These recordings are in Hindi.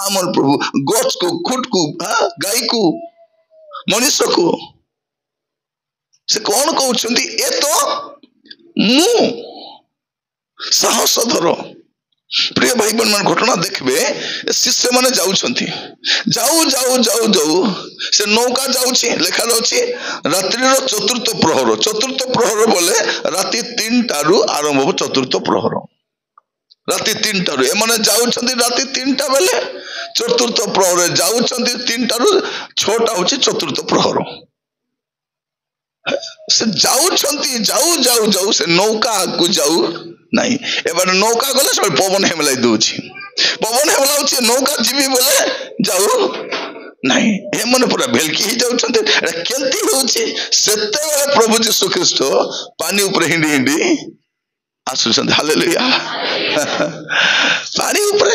आमर प्रभु गछ को खुट को गाई को मनुष्य को से कौन कहते ए तो मु साहस धर। प्रिय भाई बहन मान घटना देखबे शिष्य माने जाऊ जाऊ जाऊ जाऊ जाऊ से नौका जाउछि लेखा रहछि रात्रि चतुर्थ प्रहर बोले राति 3 टारू आरंभ हो चतुर्थ प्रहर राति 3 टारू एमाने जाउछन्ति राति 3 टा बेले चतुर्थ प्रहर जाउछन्ति 3 टारू 6 टा होछि चतुर्थ प्रहर से जाउछन्ति जाऊ जाऊ जाऊ से नौका को जाऊ नहीं एबार नौका गले सब पवन हेमलाई दूछि पवन हेमलाउछि नौका जीवी बोले जाऊ नहीं ए मन पूरा भेलकी ही जाउछन्ति केंती होछि सेते बेले प्रभु यीशु ख्रीष्ट पानी ऊपर हिंडी हिंडी आसुछन्ति हालेलुया पानी ऊपर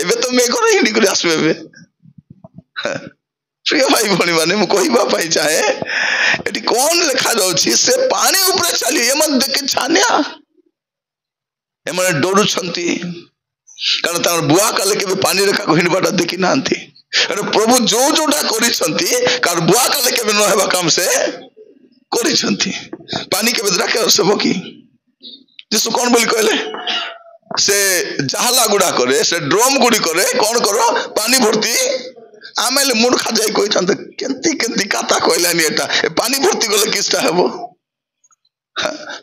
एबे तो मेघर हिंडी कर आसबे एबे प्रिय भाई भणी माने मु कहिबा पाई चाहे एटी कोन लिखा जाउछि से पानी ऊपर चली एमन देखे छानिया एमने डरू छंती कारण तार बुआ काले के पानी रेखा को हिंडबाटा देखि नांती अरे प्रभु जो जोटा करि छंती कार बुआ काले के न हेबा काम से करि छंती पानी के बेदरा के सब की जिसु कोन बोली कहले से जहाला गुडा करे से ड्रम गुडी करे कोन करो पानी भर्ती आमेले मूर्खा जाई कोइ छंत केंती केंती काता कहलानी एटा पानी भर्ती गले किस्ता हेबो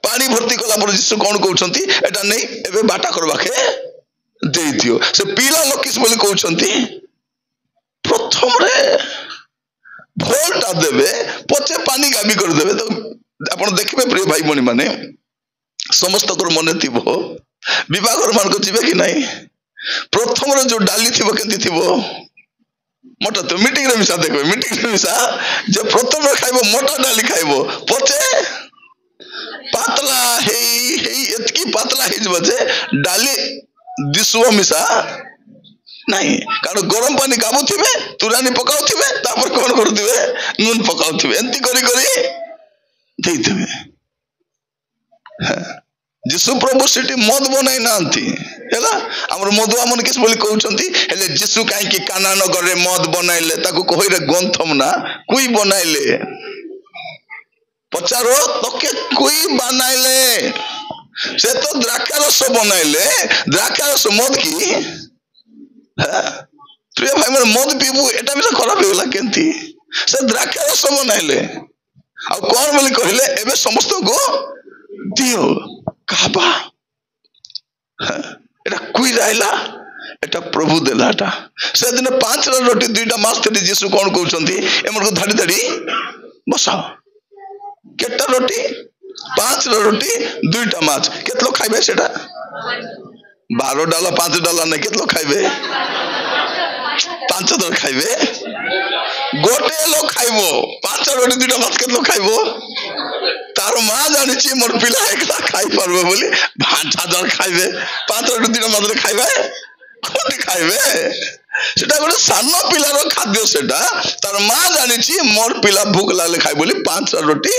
पानी भर्ती कला पर यीशु कोन कहउछंती एटा नै एबे बाटा करबाके देई दियो से पीला लोक किस बोली कहउछंती प्रथम रे भोलटा देबे पछे पानी गाबी कर देबे तो आपण देखबे प्रिय भाई बणी माने समस्त कर मने थिबो विवाहर मान को जिबे कि नहीं प्रथम रे जो डाली थिबो केंती थिबो मोटा तो मीटिंग रे मिसा देखबे मीटिंग रे मिसा जे प्रथम रे खाइबो मोटा डाली खाइबो पछे पातला हेई हेई एतकी पातला हेज बजे डाली दिसुओ मिसा नहीं कारण गरम पानी गाबु थिबे तुरानी पकाउ थिबे तापर कोन कर दिबे नून पकाउ थिबे एंती करी करी देई थिबे यीशु प्रभु सिटी मद बनाई नांती हैला हमर मधुआ मन किस बोली कहउछंती हेले यीशु काहे कि काना नगर रे मद बनाइले ताको कोइ रे गंथम ना कुई बनाइले पचारो तके कोई बनाइले से तो द्राक्षारस बनाइले द्राक्षारस मद की प्रिय भाई मन मद पीबू एटा भी तो खराब होगला केंती से द्राक्षारस बनाइले आ कोन बोली कहले एबे समस्त को दियो काबा एटा कुई रहला एटा प्रभु देलाटा से दिन 5 रोटी 2टा माछ थी यीशु कोन कहउछंती एमर को धाडी धाडी बसाओ केटा रोटी 5 रोटी 2टा माछ केतलो खाइबे सेटा 12 डाला 5 डाला नै केतलो खाइबे 5 दर खाइबे गोटे लोग खाइबो 5 रोटी 2टा माछ केतलो खाइबो तार मां जानि छी मोर पिला एकला खाइ परबो बोली 5 दर खाइबे 5 रोटी 2टा माछ खाइबे कोन खाइबे सेटा गोटे सानो पिलार खाद्य सेटा तार मां जानि छी मोर पिला भूख लागले खाइ बोली 5 रोटी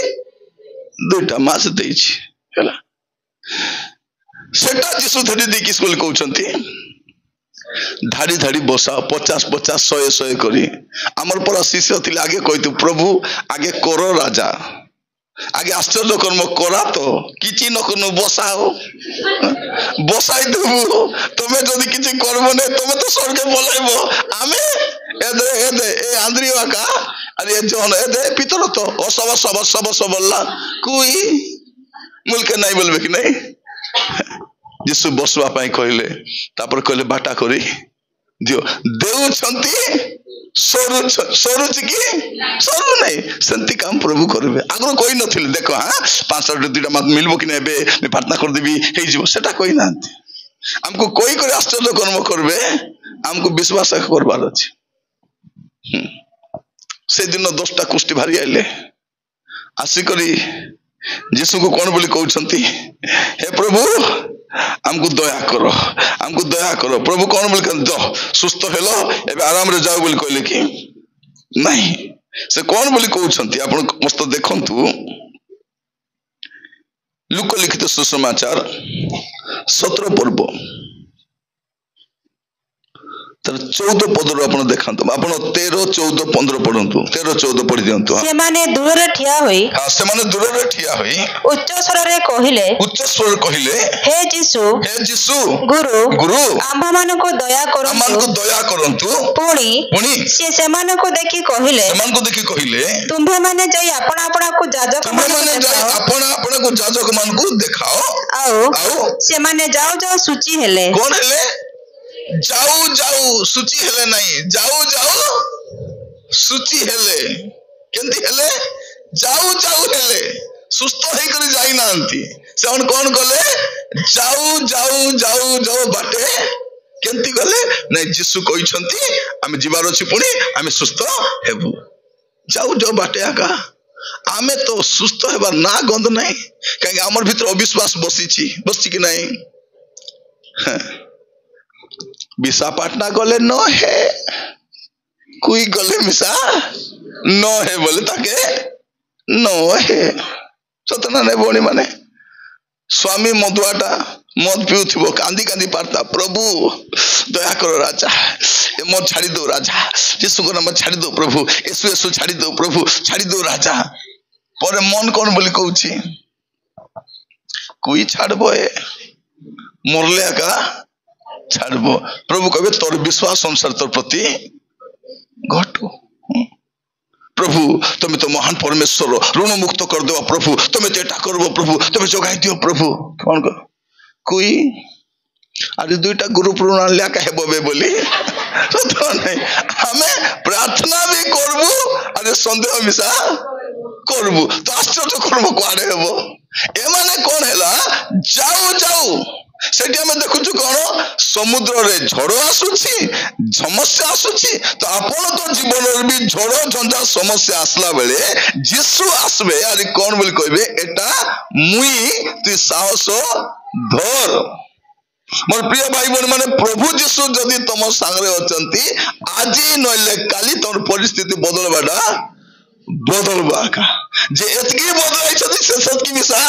2टा माछ देई छी हैला सेटा यीशु धरि दी किस बोली कहउछंती धाड़ी धाड़ी बसा 50 50 100 100 करी हमर पर शिष्य थिले आगे कहितु प्रभु आगे करो राजा आगे आश्चर्य कर्म करा तो किछि न कोनो बसाओ बसाई देबो तमे जदी किछि करबो नै तमे तो स्वर्गे बोलाइबो आमे एदे एदे ए आंद्रिया का अरे जोन एदे पितर तो सब सब सब सबला कोई मुलके नहीं बोलबे कि नहीं यीशु बसवा पाई कहले तापर कहले बाटा करी दियो देउ छंती सरू सरू की सरू नहीं संति काम प्रभु करबे आगरो कोई नथिले देखो हां 5 2टा मत मिलबो कि नै बे मैं प्रार्थना कर देबी हे जीव सेटा कोई नांती हमको कोई करे आश्चर्य कर्म करबे हमको विश्वास करबार अछि से दिन 10टा कुष्ठी भारी आइले आसी करी यीशु को कौन बोली कहउछंती हे प्रभु हमको दया करो प्रभु कौन बोली कहन सुस्थ हेलो एबे आराम रे जाओ बोली कहले कि नहीं से कौन बोली कहउछंती आपण मस्त देखंतु लूका लिखित सुसमाचार 17 पर्व तर 14 पदर आप देखा आप 13, 14, 15 पढ़ु 13, 14 पढ़ी दिंतु से माने दूर रे ठिया होई हाँ से माने दूर रे ठिया होई उच्च स्वर रे कहिले हे जीसु गुरु गुरु आम्भा मान को दया करंतु पुणी से मान को देखि कहिले तुम्भे माने जाई अपना अपना को जाजक मान को देखाओ आओ से माने जाओ सूची हेले कौन हेले जाऊ सूची हेले नहीं जाऊ सूची हेले केंती हेले जाऊ हेले सुस्त हे करी जाई नांती से on कौन गले जाऊ बाटे केंती गले नहीं जीसु कहि छंती आमे जीवार अछि पुणी आमे सुस्त हेबु जाऊ बाटे आका आमे तो सुस्त हेबार ना गंध नहीं काहे हमर भीतर अविश्वास बसी कि नहीं विशाखापाटना गले न है कोई गले मिसा न है बोले ताके न है सतना नहीं बोनी माने स्वामी मधुआटा मद पिउथिबो कांदी पारता प्रभु दया करो राजा ए मद छाड़ी दो राजा यीशु को नाम छाड़ी दो प्रभु यीशु छाड़ी दो प्रभु छाड़ी दो राजा पर मन कौन बोली कहूची कोई छाड़बो ए मरले का छाड़बो प्रभु कहबे तोर विश्वास अनुसार तोर प्रति घटो प्रभु तुम तो महान परमेश्वर ऋण मुक्त कर दो प्रभु तुम तो एटा करबो प्रभु तुम जगाई दियो प्रभु कौन कर कोई अरे दुईटा गुरु प्रणाल लिया कहबो बे बोली तो नहीं हमें प्रार्थना भी करबो अरे संदेह मिसा करबो तो आश्चर्य करबो कुआडे हेबो ए माने कोन हैला जाऊ सेठी हमें देखुछु कोन समुद्र रे झड़ आसुची समस्या आसुची तो आपण तो जीवन रे भी झड़ झंझा समस्या आसला बेले जीसु आसबे अरे कोन बोली कहबे एटा मुई तू साहस धर मोर प्रिय भाई बहन माने प्रभु जीसु जदि तुम संगरे अचंती आज नले काली तोर परिस्थिति बदलबा का जे एतकी बदलाई छथि से सत की मिसा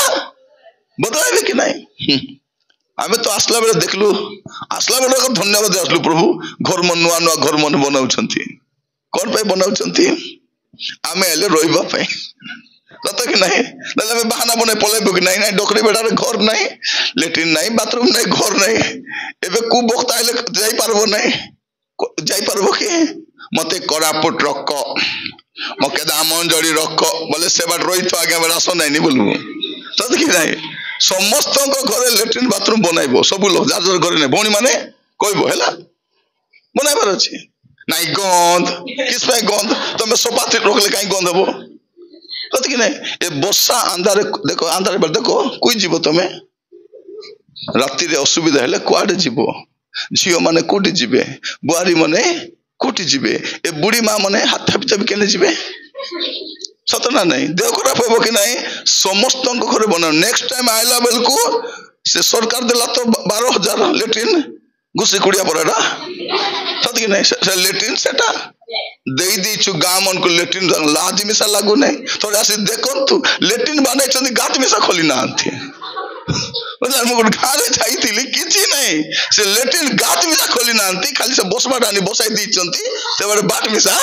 बदलाइबे कि नहीं आमे तो आसला बेले देखलु आसला बेले को धन्यवाद आसलु प्रभु घर मन नुआ घर मन बनाउछंती कोन पे बनाउछंती आमे एले रोइबा पे सत कि नहीं नले हमें बहाना बने पलेबो कि नहीं डोकरी बेडार घर नहीं लेट्रिन नहीं बाथरूम नहीं घर नहीं एबे कु बक्ता आइले जाई पारबो कि मते कोरापुट रख मके दामन जड़ी रख बोले से बाट रोई तो आगे बेला सो नहीं बोलबो सत कि नहीं समस्त घरे लेट्रिन बाथरूम बनाइबो सब लोग जार घरे नहीं भौणी माने कहबो हैला बनाइबार अछि नहीं गंध किस पे गंध तुम सोपाती रोकले काई गंध हबो सत कि नहीं ए बसा अंधारे देखो अंधारे बेल देखो कोई जीवो तमे राति रे असुविधा हेले कुआडे जीवो झियो माने कोटी जीवे बुआरी माने कोटी जीवे ए बुढ़ी मां माने हाथ पिता भी केने जीवे सतना नहीं देह खराब हो कि नहीं समस्त घर बना नेक्स्ट टाइम आइला बेल को से सरकार देला तो 12,000 लेट्रिन घुसी कुड़िया पड़ाड़ा सत कि नहीं से लेट्रिन सेटा देई दी छु गाम मन को लेट्रिन लाज मिसा लागू नहीं थोड़ा से देखो तू लेट्रिन बने छथि गात मिसा खोली ना आंती मतलब मुगुर घारे जाईतिली किछि नहीं से लेट्रिन गात मिसा खोली ना आंती खाली से बसबा डानी बसाई दी छंती से बारे बाट मिसा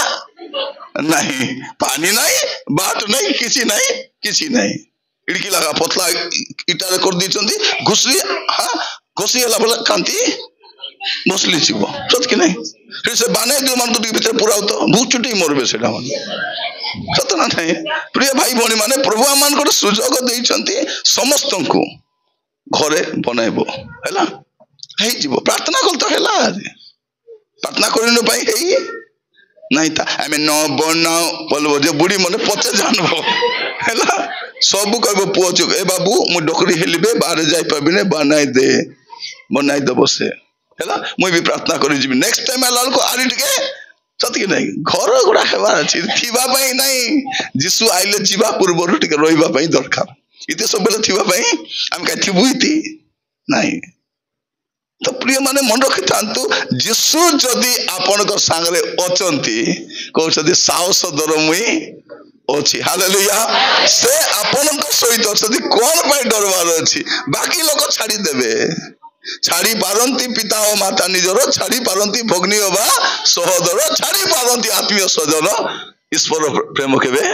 नहीं पानी नहीं बाट नहीं किसी नहीं इड़की लगा पतला इटा कर दी चंदी घुसली हां घुसी हला बोला कांती बसली छिबो सत कि नहीं फिर से बाने जो मन तो भीतर पूरा तो बहुत छुटी मरबे सेटा मन सत ना नहीं प्रिय भाई भौणी माने प्रभु आमान को सुजोग देई चंती समस्त को घरे बनाइबो हैला हेई जीवो प्रार्थना कल तो हैला प्रार्थना करिनो पाई हेई नहीं था आमे न बनाओ बोलबो जे बुढ़ी मने पचे जानबो हैला सब कहबो पुओ ए बाबू मु डोकरी हेलिबे बाहर जाई पाबिने बनाई दबो से हैला मुई भी प्रार्थना करि जिबी नेक्स्ट टाइम आलाल को आरी टिके सत कि नहीं घर गुडा हेबा अछि थिबा पई नहीं जीसु आइले जीवा पूर्वरु टिके रोइबा पई दरकार इते सब बेले थिबा पई हम का थिबुइती नहीं तो प्रिय माने मन रखि थांतु जीसु जदि आपन को संगरे अचंती कहउछथि साहस दर मुई अछि हालेलुया से आपन को सहित अछथि कोन पई डरवार अछि बाकी लोक छाडी देबे छाड़ी पारंती पिता और माता निजर, छाड़ी पारंती भग्नी बा सहोदर, छाड़ी पारंती आत्मीय स्वजन, ईश्वर प्रेम केबे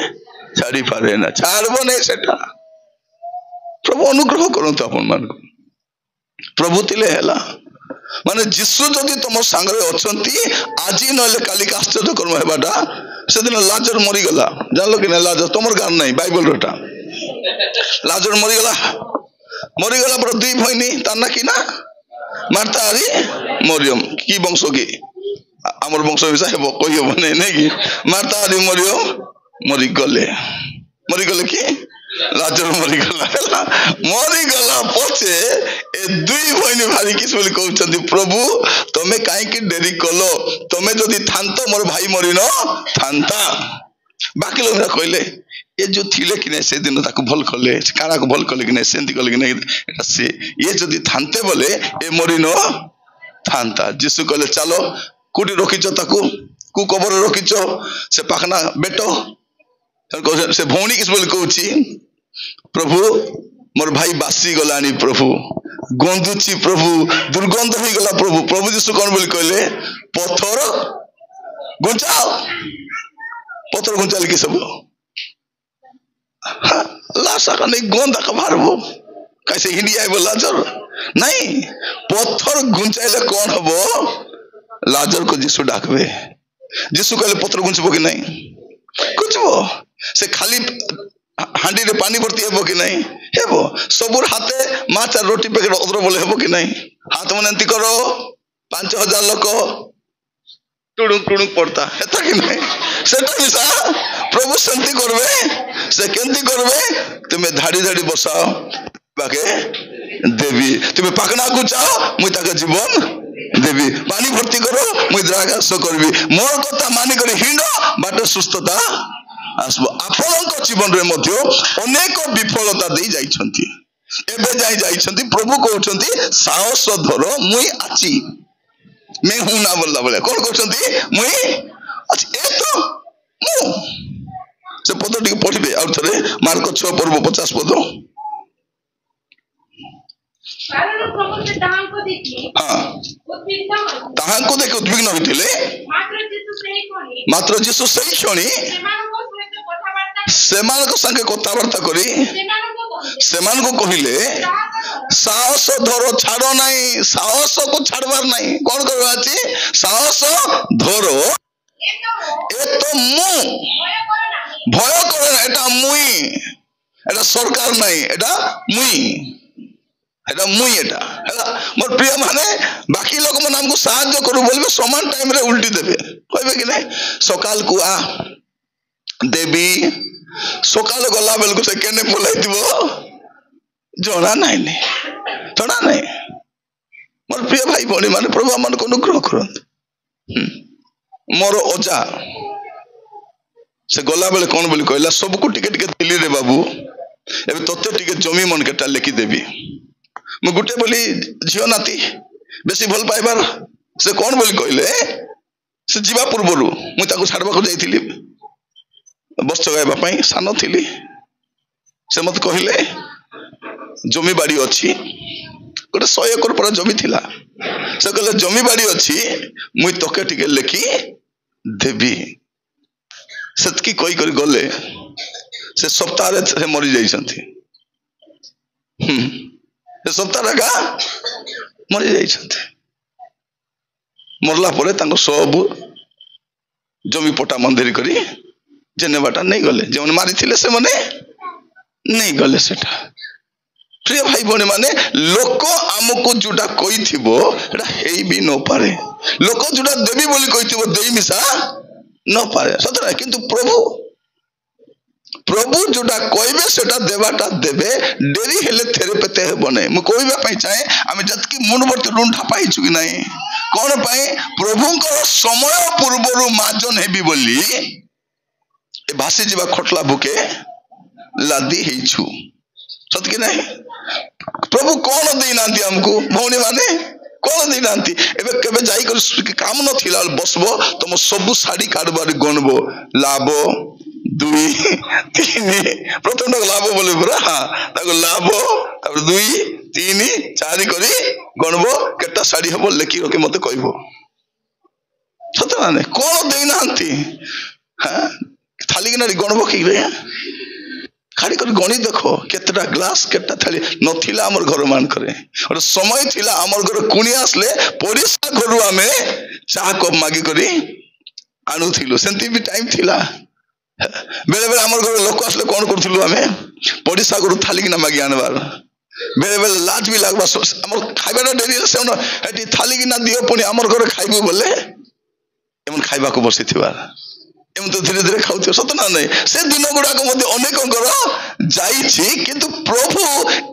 छाड़ी पारे ना, छाड़बो नहीं सेटा। प्रभु अनुग्रह करंतु आपन मान प्रभु तिले हैला माने जिसु जदि तुम सांगरे अछंती आजी नले काली का आश्चर्य कर्म हेबाटा से दिन लाजर मरी गला जानलो कि ना लाजर तुमर गान नहीं बाइबल रोटा लाजर मरी गला पर दुई भइनी ताना कि ना मार्ता आरी मरियम की वंश की हमर वंश हिसाब हेबो कहियो बने नै कि मार्ता आरी मरी गले कि लाजर मरी गला पछे ए दुई भइनी भारी किस बोली कहउछंती प्रभु तमे काहे कि देरी कलो तमे जदी थांतो मोर भाई मरी न थांता बाकी लोग कहले ये जो थिले कि नहीं से दिन ताको भल कले काना को भल कले कि नहीं सेंती कले कि नहीं एटा से ये जदी थांते बोले ए मरी न थांता जीसु कहले चलो कुटी रखिचो ताको कु कबर रखिचो से पाखना बेटो से भौणी किस बोली कहउची प्रभु मोर भाई बासी गलानी प्रभु गंधुची प्रभु दुर्गंध हो गला प्रभु जीसु कौन बोली कहले पत्थर गुंचाल कि सब लाशा का नहीं गोंदा का मारबो कैसे हिंदी आए लाजर नहीं पत्थर गुंचाइले कौन हबो लाजर को जीसु डाकबे जीसु कहले पत्थर गुंचबो कि नहीं गुंचबो से खाली हांडी रे पानी भर्ती हेबो कि नहीं हेबो सबुर हाथे माछ और रोटी पैकेट उधर बोले हेबो कि नहीं हाथ में एंती करो 5000 लोक टुडुक पड़ता हेता कि नहीं सेटा मिसा प्रभु शांति करबे से केंती करबे तुम्हें धाड़ी बसाओ बाके देवी तुम्हें पाकना को चाहो मुई ताके जीवन देवी पानी भर्ती करो मुई द्रागास करबी मोर कथा मानि करे हिंडो बाटे सुस्थता आसबो आपनक जीवन रे मध्य अनेक विफलता दे जाइछंती एबे जाइछंती प्रभु कहउछंती साहस धर मुई आची मैं हूं ना बोलला बोले कोन कहउछंती मुई अच्छा ए तो मु से पद टिक पढिबे आ थरे मार्क 6 पर्व 50 पद कारण प्रभु से ताहां को देखि हां ताहां को देख उद्विग्न होइतिले मात्र जीसु सही क्षणी सेमान को संगे कथबार्ता करी सेमान को कहिले साहस धरो छाड़ो नहीं साहस को छाड़बार नहीं कौन करबा अछि साहस धरो ए तो मु भय करे एटा मुई एटा सरकार नहीं एटा मुई एटा मोर प्रिय माने बाकी लोग मन हमको साहाय्य करू बोलबे समान टाइम रे उल्टी देबे कहबे कि नहीं सकाल को आ देवी सकाल गला बेल को से केने बोलाइतिबो जोना नहीं मोर प्रिय भाई भौणी माने प्रभु मन को अनुग्रह करंत मोर ओजा से गला बेले कौन बोली कहला सब को टिके टिके दिल्ली रे बाबू एबे तते टिके जमी मन केटा लेखि देबी मु गुटे बोली झियो नाती बेसी भल पाइबार से कौन बोली कहले से जीवा पूर्वरु मु ताको छाड़बा को जाइथिली बस गायबा पई सानो थिली से मत कहले जमी बाड़ी अछि गोटे 100 एकड़ पर जमी थिला से कहले जमी बाड़ी अछि मुई तके टिके लेखि देबी सतकी कोई कर गले से सप्ताह रे से मरि जाइछंती से सप्ताह का मरि जाइछंती मरला परे तांको सब जमी पटा मंदिर करी जेने बाटा नहीं गले जे मारी थिले से मने नहीं गले सेटा प्रिय भाई भौणी माने लोक आमको जोटा कहि थिबो एटा हेई भी न पारे लोक जोटा देवी बोली कहि थिबो देई मिसा न पारे सतरा किंतु प्रभु जोटा कहबे सेटा देवाटा देबे डेरी हेले थेरे पेते हेबो नै म कहबा पई चाहे आमे जतकी मुंडवर्ती रुण ठापाई छु कि नै कोन पई प्रभुंकर समय पूर्वरु माजन हेबी बोली ए भासी जीवा खटला बुके लादी हेछु सत कि नहीं प्रभु कौन देई नांती हमको भौणी माने कौन देई नांती एबे केबे जाई कर काम न थिला बसबो तुम सब साड़ी काडबार गणबो लाभ 2 3 प्रथम लाभ बोले पूरा हां ताको लाभ तापर 2 3 4 करी गणब केटा शाढ़ी हम लेखि रखे मत कह सत ना नहीं कौन देना थाली कि गणब कि खाड़ी कर गणी देख केतटा ग्लास केटा थाली नथिला आमर घर मानक गोटे समय थिला आमर घर कुणी आसले पड़ोसा घर आम चाह कप मागिक आणुलु सेमती भी टाइम थिला बेले बेले आमर घर लोक आसले कौन करूँ आम पड़ोसा घर थालिकिना मागी आनबार बेले बेले लाज भी लगवा आम खाइबाटा डेरी से थालिकिना दियो पुणी आमर घर खाइबू बोले एमन खाइबा को बसी एम तो धीरे धीरे खाऊ सत ना नहीं से दिन गुड़ाक अनेक जाइछि किंतु प्रभु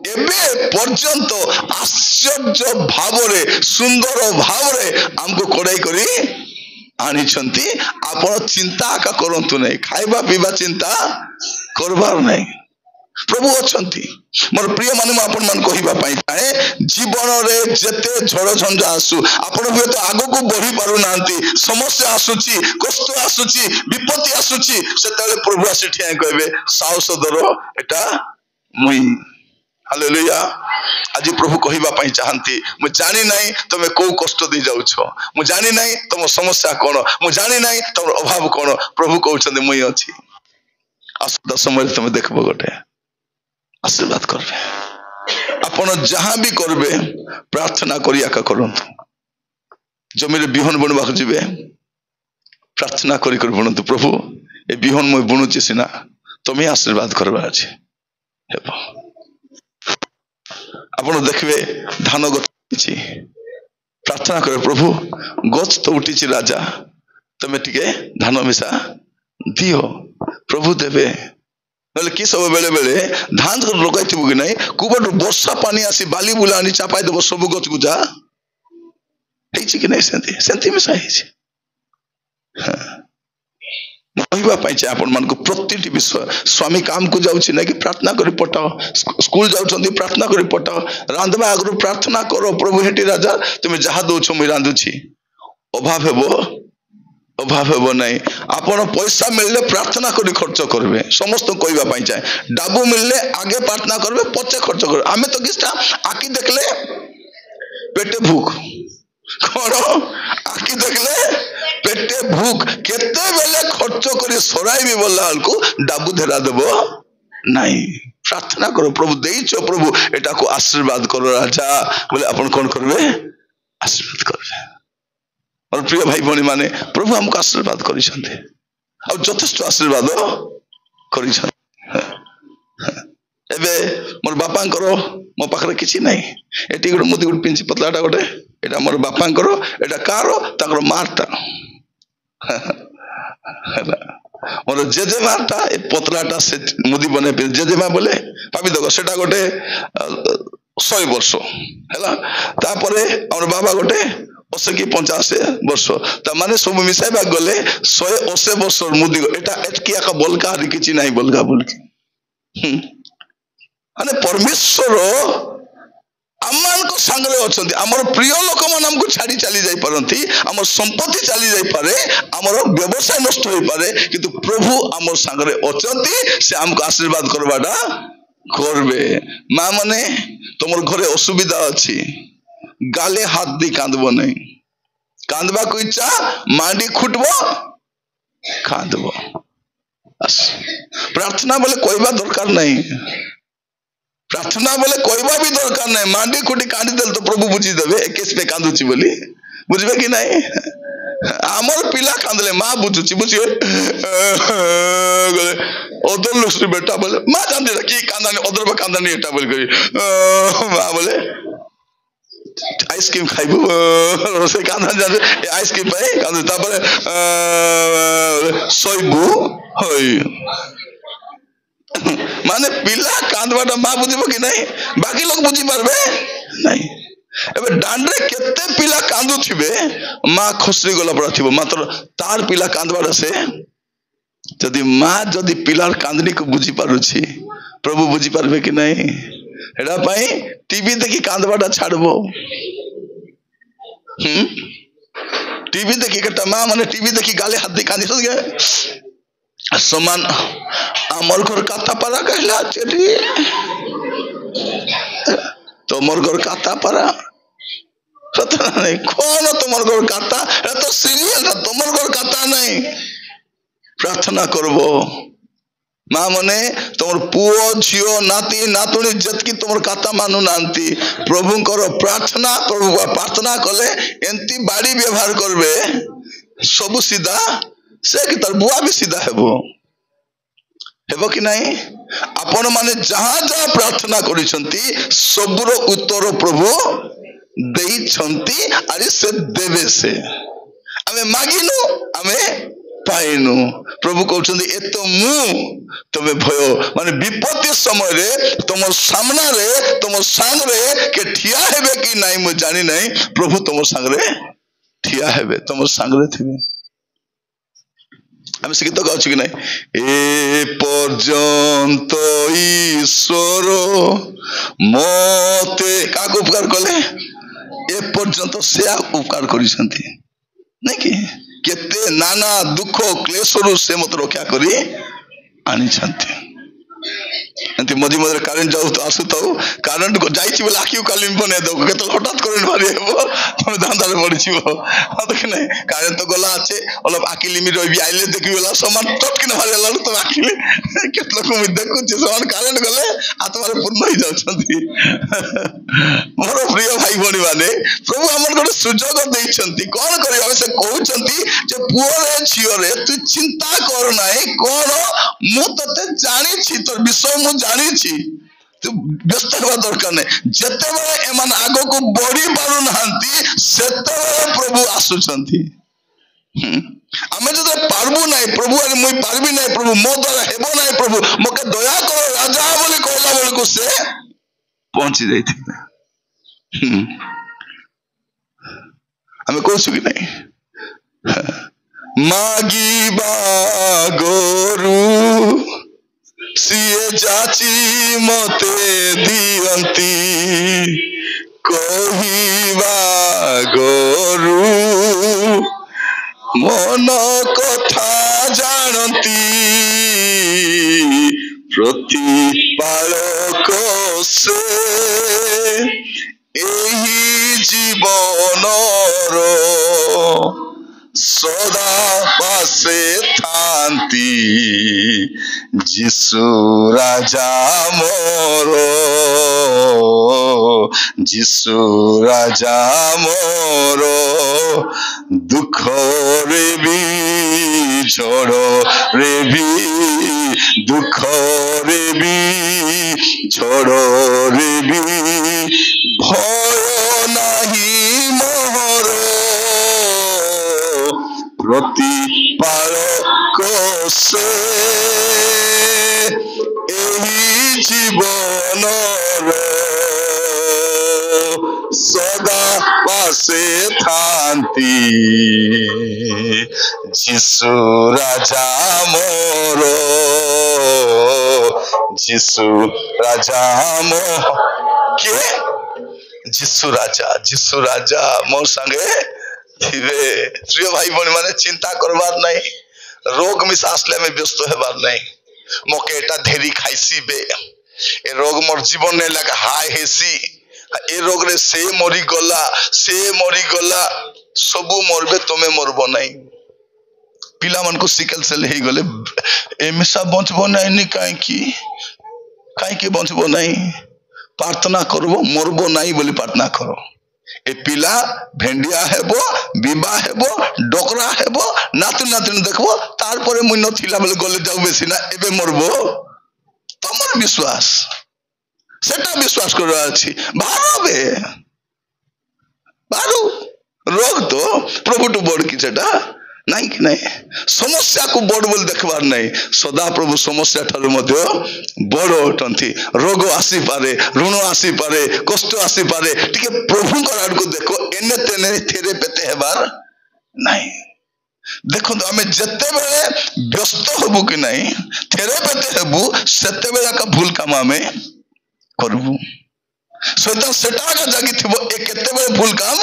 एबे पर्यंत आश्चर्य भाव सुंदर भाव आमको कड़ाई करी आनिछंती आपण चिंता का करंतु नहीं खाइबा पीबा चिंता करबार नहीं प्रभु अच्छी मोर प्रिय माने आपण मान कहिबा पई चाहे जीवन रे जेते झड़ झंझा आसु आपण हुए तो आगो को बढ़ी पारु नांती समस्या आसुची कष्ट आसुची विपत्ति आसुची सेतले प्रभु आसी ठिया कहबे साहस धरो एटा मुई हालेलुया आज प्रभु कहिबा पई चाहंती मु जानि नाही तमे को कष्ट दे जाउ छो मु जानि नाही तम समस्या कोन मु जानि नाही तम अभाव कोन प्रभु कहउछन मुई अछि आसुदा समय तमे देखबो गोटे आशीर्वाद करबे आपण जहां भी करबे प्रार्थना करिया का करंतु जमीरे बिहन बुणवा जिबे प्रार्थना करी कर बुणतु प्रभु ए बिहन মই बुणुची सिना तमे आशीर्वाद करबा अछि हेबो आपण देखबे धान गछि प्रार्थना करे प्रभु गछ तो उठिछि राजा तमे टिके धान मिसा दियो प्रभु देबे नले कि सब बेले बेले धान लगाई थी कि नहीं कुबट वर्षा पानी आसी बाली बुला आनी चापाई देव सब गच गुजा कि नहीं सेंती सेंती मिसा कहवा आपण मान को प्रति विषय स्वामी काम को जाऊँ ना कि प्रार्थना करी पठाओ स्कूल जाऊँ प्रार्थना करी पठाओ रांधवा आगु प्रार्थना करो प्रभु हेटी राजा तुम्हें जहाँ दौच मुझे रांधुची अभाव हे नहीं आपण पैसा मिलले प्रार्थना करी खर्च करबे समस्त कहवा पाई चाहे डाबू मिलले आगे प्रार्थना करबे पचे खर्च करबे आमे तो किछटा आखि देखले पेटे भूख कौन आखि देखले पेटे भूख केते बेले खर्च करी सराई भी बोला को डाबू धेरा देबो नहीं प्रार्थना करो प्रभु देइछो प्रभु एटा को आशीर्वाद करो राजा बोले आपण कोन करबे आशीर्वाद करबे और प्रिय भाई भौणी माने प्रभु हमको आशीर्वाद करिसंते आ जथेष्ट आशीर्वाद करिसंते एबे मोर बापांकर मो पाखरे किछि नै एटी गोटे मुदी गोटे पिंची पतलाटा गोटे एटा मोर बापांकर एटा कारो ताकर मारटा मोर जेजेमाटा ए पतलाटा से मुदी बने जेजेमा बोले पाबी दको सेटा गोटे 100 वर्ष हैला तापरे हमर बाबा गोटे 80 की 50 वर्ष माने सब मिसाइबा गले 180 वर्ष मुदी एटा एटकिया का बोलका किछि नाही बोलका बोलकी माने परमेश्वर आमान को संगरे अछंती हमर प्रिय लोक मन हमको छाड़ी चली जाई परंती हमर संपत्ति चली जाई पारे हमर व्यवसाय नष्ट होई पारे किंतु प्रभु हमर संगरे अछंती से हमको आशीर्वाद करबाडा करबे मां माने तमर घरे असुविधा अछि गाले हाथ दी कांदबो नहीं कांदबा को इच्छा मांडी खुटबो कांदबो बस प्रार्थना बोले कहवा दरकार नहीं प्रार्थना बोले कहवा भी दरकार नहीं मांडी खुटी कांदी देल तो प्रभु बुझी देबे केस पे कांदुची बोली बुझबे कि नहीं आमर पिला कांदले मां बुझुची बुझी ओदर लोक बेटा बोले मां जान दे कि कांदानी ओदर बे कांदानी एटा बोल करी मां बोले आइसक्रीम खाइबो रोसे कांदा जाने आइसक्रीम पाए कांदा तापरे सोइबो होय माने पिला कांदवाटा मा बुझिबो कि नहीं बाकी लोग बुझी पारबे नहीं एबे डांडरे केते पिला कांदु थिबे मा खसरी गला पड़ा थिबो मात्र तार पिला कांदवाटा से जदी मा जदी पिलार कांदनी को बुझी पारुछि प्रभु बुझी पारबे कि नहीं एडा पाई टीवी देखि कांदवाटा छाड़बो टीवी देखि केटा मा माने टीवी देखि गाले हाथ दे कांदी सगे समान आमर घर काता पारा कहला चेटी तो मोर घर काता पारा नहीं कौन तुम घर खाता तो सीरियल तुम घर खाता नहीं प्रार्थना करबो माँ मने तुम पुओ झीओ नाती नातुणी जतकी तुम खाता मानु नांती प्रभु प्रार्थना प्रभु प्रार्थना कले एंती बाड़ी व्यवहार करबे सब सीधा से कि तार बुआ भी सीधा हेबो कि नहीं आपण माने जहाँ जहाँ प्रार्थना करिसंती सबुर उत्तर प्रभु देई छंती अरे से देवे से आमे मागिनु आमे पाइनु प्रभु कहउछंती ए तो मु तमे भय माने विपत्ति समय रे तुम सामना रे तुम संग रे के ठिया हेबे कि नहीं मु जानि नहीं प्रभु तुम संग रे ठिया हेबे तुम संग रे थिबे आमे से गीत गाउछु कि नहीं ए पर्यंत ईश्वर मते काको उपकार कले ए पर्यंत से उपकार करिसंती नहीं कि केते नाना दुख क्लेशरु से मत रक्षा करी आनी छंती एंती मजी मजे करंट जाऊ तो आसु तो करंट को जाईची बोले आखिउ काली बने दो केते हठात करंट मारी हेबो हम दांदारे पड़ी छिबो हां तो कि नहीं करंट तो गला আছে অলপ আকিলি মি রবি আইলে দেখিবলা সমান টটকিনে মারি লালু তো আকিলি কেত লোক মু দেখুছি সমান करंट গলে আত্মারে পূর্ণ হই যাউছন্তি मोर प्रिय भाई भणी माने प्रभु हमर गोटे सुजोग देइछंती कोन करी हम से कहउछंती जे पुओ रे झियो रे तू चिंता कर नाही कोन मु तते जानि छी तोर विषय मु जानि छी तू व्यस्त होवा दरकार नहीं जते बेले एमान आगो को बड़ी पारु नांती सेते प्रभु आसुछंती आमे जते पारबु नाही प्रभु अरे मुई पारबी नाही प्रभु मो द्वारा हेबो नाही प्रभु मके दया करो राजा बोली कहला बोली को से पहुंची जाइथि आमे कहछु कि नहीं मागिबा गोरु सिए जाची मते दियंती कहिबा गोरु मन कथा जानती प्रतिपालक से एही जीवनर सदा पासे थांती जिसु राजा मोर जिसु राजा मोर दुख रे भी झड़ रे भी दुख रे भी झड़ रे भी भय नहीं मोर प्रतिपालक से एही जीवन सदा पासे थांती जिसु राजा मोर जिसु राजा मोर के जिसु राजा मोर संगे थिबे प्रिय भाई बहन माने चिंता करबार नहीं रोग मिस आसले में व्यस्त हेबार नहीं मोके एटा धेरी खाइसी बे ए रोग मोर जीवन ने लगा हाय हेसी ए रोग रे से मरी गला सबु मरबे तमे मरबो नहीं पिला मन को सिकल सेल हे गले एमिसा बंचबो नहीं काई की बंचबो नहीं प्रार्थना करबो मरबो नहीं बोली प्रार्थना करो ए पिला भेंडिया हेबो विवाह हेबो डोकरा हेबो नातु नातुन देखबो तार परे मुई नथिला बेले गले जाऊ बेसी ना एबे मरबो तमर विश्वास सेटा विश्वास करबा अछि भाबे बारू रोग तो प्रभु टू बड़ की सेटा नहीं कि नहीं समस्या को बड़ बोल देखबार नहीं सदा प्रभु समस्या ठारो मध्य बड़ अटंती रोग आसी पारे ऋण आसी पारे कष्ट आसी पारे टिके प्रभु कराड को देखो एने तेने थेरे पेते हेबार नहीं देखो तो हमें जत्ते बेले व्यस्त होबु कि नहीं थेरे पेते हेबु सेते बेला का भूल काम हमें करबु सदा सेटा का जागी थिबो ए केते बेले भूल काम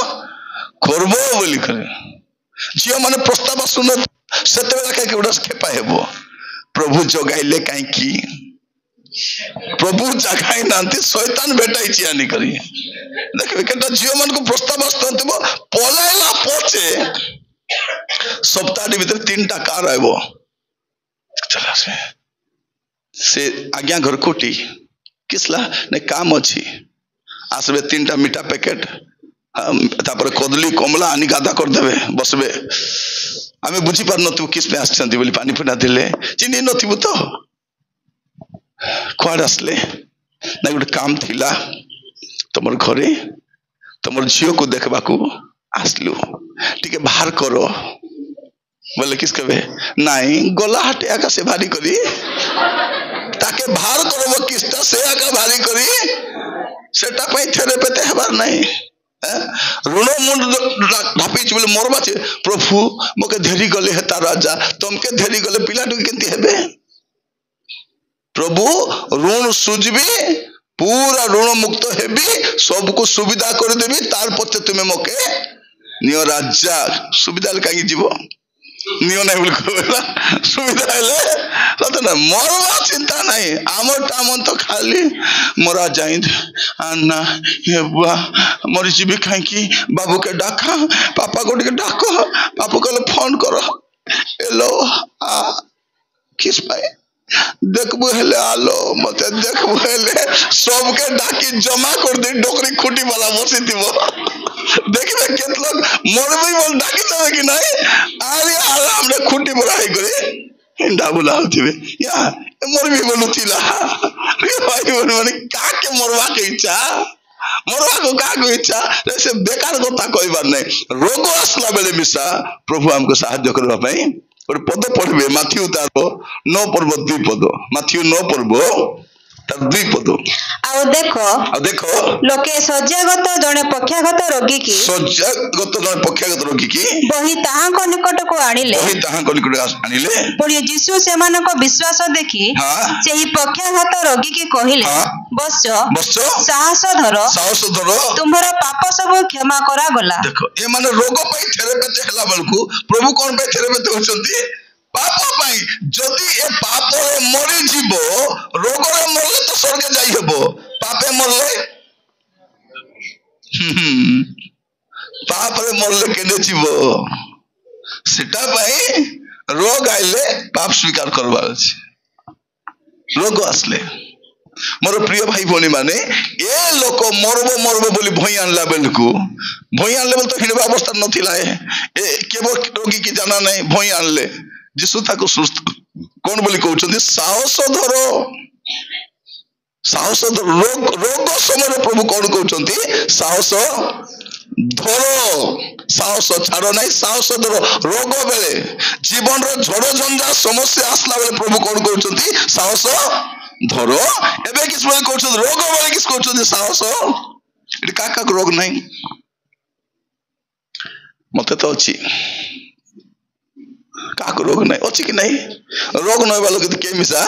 करबो बोली करे झियो माने प्रस्ताव सुन सेते बेला के उडस खेपा हेबो प्रभु जगाइले काई की प्रभु जगाई नांती शैतान भेटाई आनी करी देखिए केटा झील मान को प्रस्ताव आसुव पलाइला पचे सप्ताह भीतर 3टा कार आइबो चला से आज्ञा घर कोटी किसला ने काम अच्छी आसबे 3टा मीठा पैकेट तापर कदली कमला आनी गादा कर देबे बसबे आमे बुझी पार नथु किस पे आछंती बोली पानी फुटा दिले चिन्ही नथिबु तो कुआड आसले ना गोटे काम थिला तुमर घरे तुमर झियो को देखबा को आसलु टिके बाहर करो बोले किस कबे नाई गला हटे आका से भारी करी ताके बाहर करबो किसटा से आका भारी करी सेटा पई थेरेपेते हेबार नाही ऋण मुंड ढापी बोले मोर बाचे प्रभु मके धेरी गले हेता राजा तुमके धेरी गले पिला टुकी केंती हेबे प्रभु ऋण सुझबी पूरा ऋण मुक्त हेबी सबको सुविधा कर देबी तार पते तुमे मके नियो राजा सुविधा कहीं जीव नियो नहीं बोल सुविधा हेले तो ना मरवा चिंता नहीं आमर टामन तो खाली मरा जाई आना ये बुआ मरी जीवी कहीं बाबू के डाका पापा को डाको पापा को फोन करो हेलो आ किस पाए देखबो हेले आलो मते देखबो हेले सबके डाकी जमा कर दे डोकरी खुटी वाला बसितिबो देखबे केत लोग मरबे बोल डाकी तबे कि नहीं आरे आराम रे खुटी बराई करे इंडा बुलाउतिबे या मरबे बोलुतिला रे भाई बोल माने काके मरवा के इच्छा मरवा को का इच्छा से बेकार कथा कहबार नहीं रोग आसला बेले मिसा प्रभु हमको सहायता करबा पई और पद पढ़बे माथ्यू तार 9 पर्व 2 पद माथ्यू 9 पर्व तार 2 पद आउ देखो लोके सज्जागत जने पक्षागत रोगी की बही ताहाको निकट को आनिले पुणी यीशु सेमानक विश्वास देखि सेही पक्षागत रोगी की कहिले बस साहस धरो तुम्हारा पाप सब क्षमा करा गला देखो ए माने रोग पई थेरेपेते हला बलकु प्रभु कोन पे थेरेपेते होचंती पाप पाई जदि ए पाप रे मरि जीवो रोग रे मरले तो स्वर्ग जाई हेबो पापे मरले पाप रे मरले केने जीवो सेटा पाई रोग आइले पाप स्वीकार करबार अछि रोग आसले मोर प्रिय भाई भौणी माने ए लोक मरबो बोली भई आनला बेलकु भई आनले बोल तो हिडबा अवस्था नथिला ए केबो रोगी की जाना नहीं भई आनले जिसु ताको सुस्त कौन बोली कहउछंती साहस धरो रोग समय प्रभु कौन कहउछंती साहस धरो साहस छाड़ नहीं साहस धरो रोग बेले जीवन रो झड़ झंझा समस्या आसला बेले प्रभु कौन कहउछंती साहस धरो एबे किस बोली कहउछंती रोग बेले किस कहउछंती साहस एटी काका रोग नहीं मते तो अछि काको रोग नहीं अच्छी कि नहीं रोग नहीं वालों के के मिसा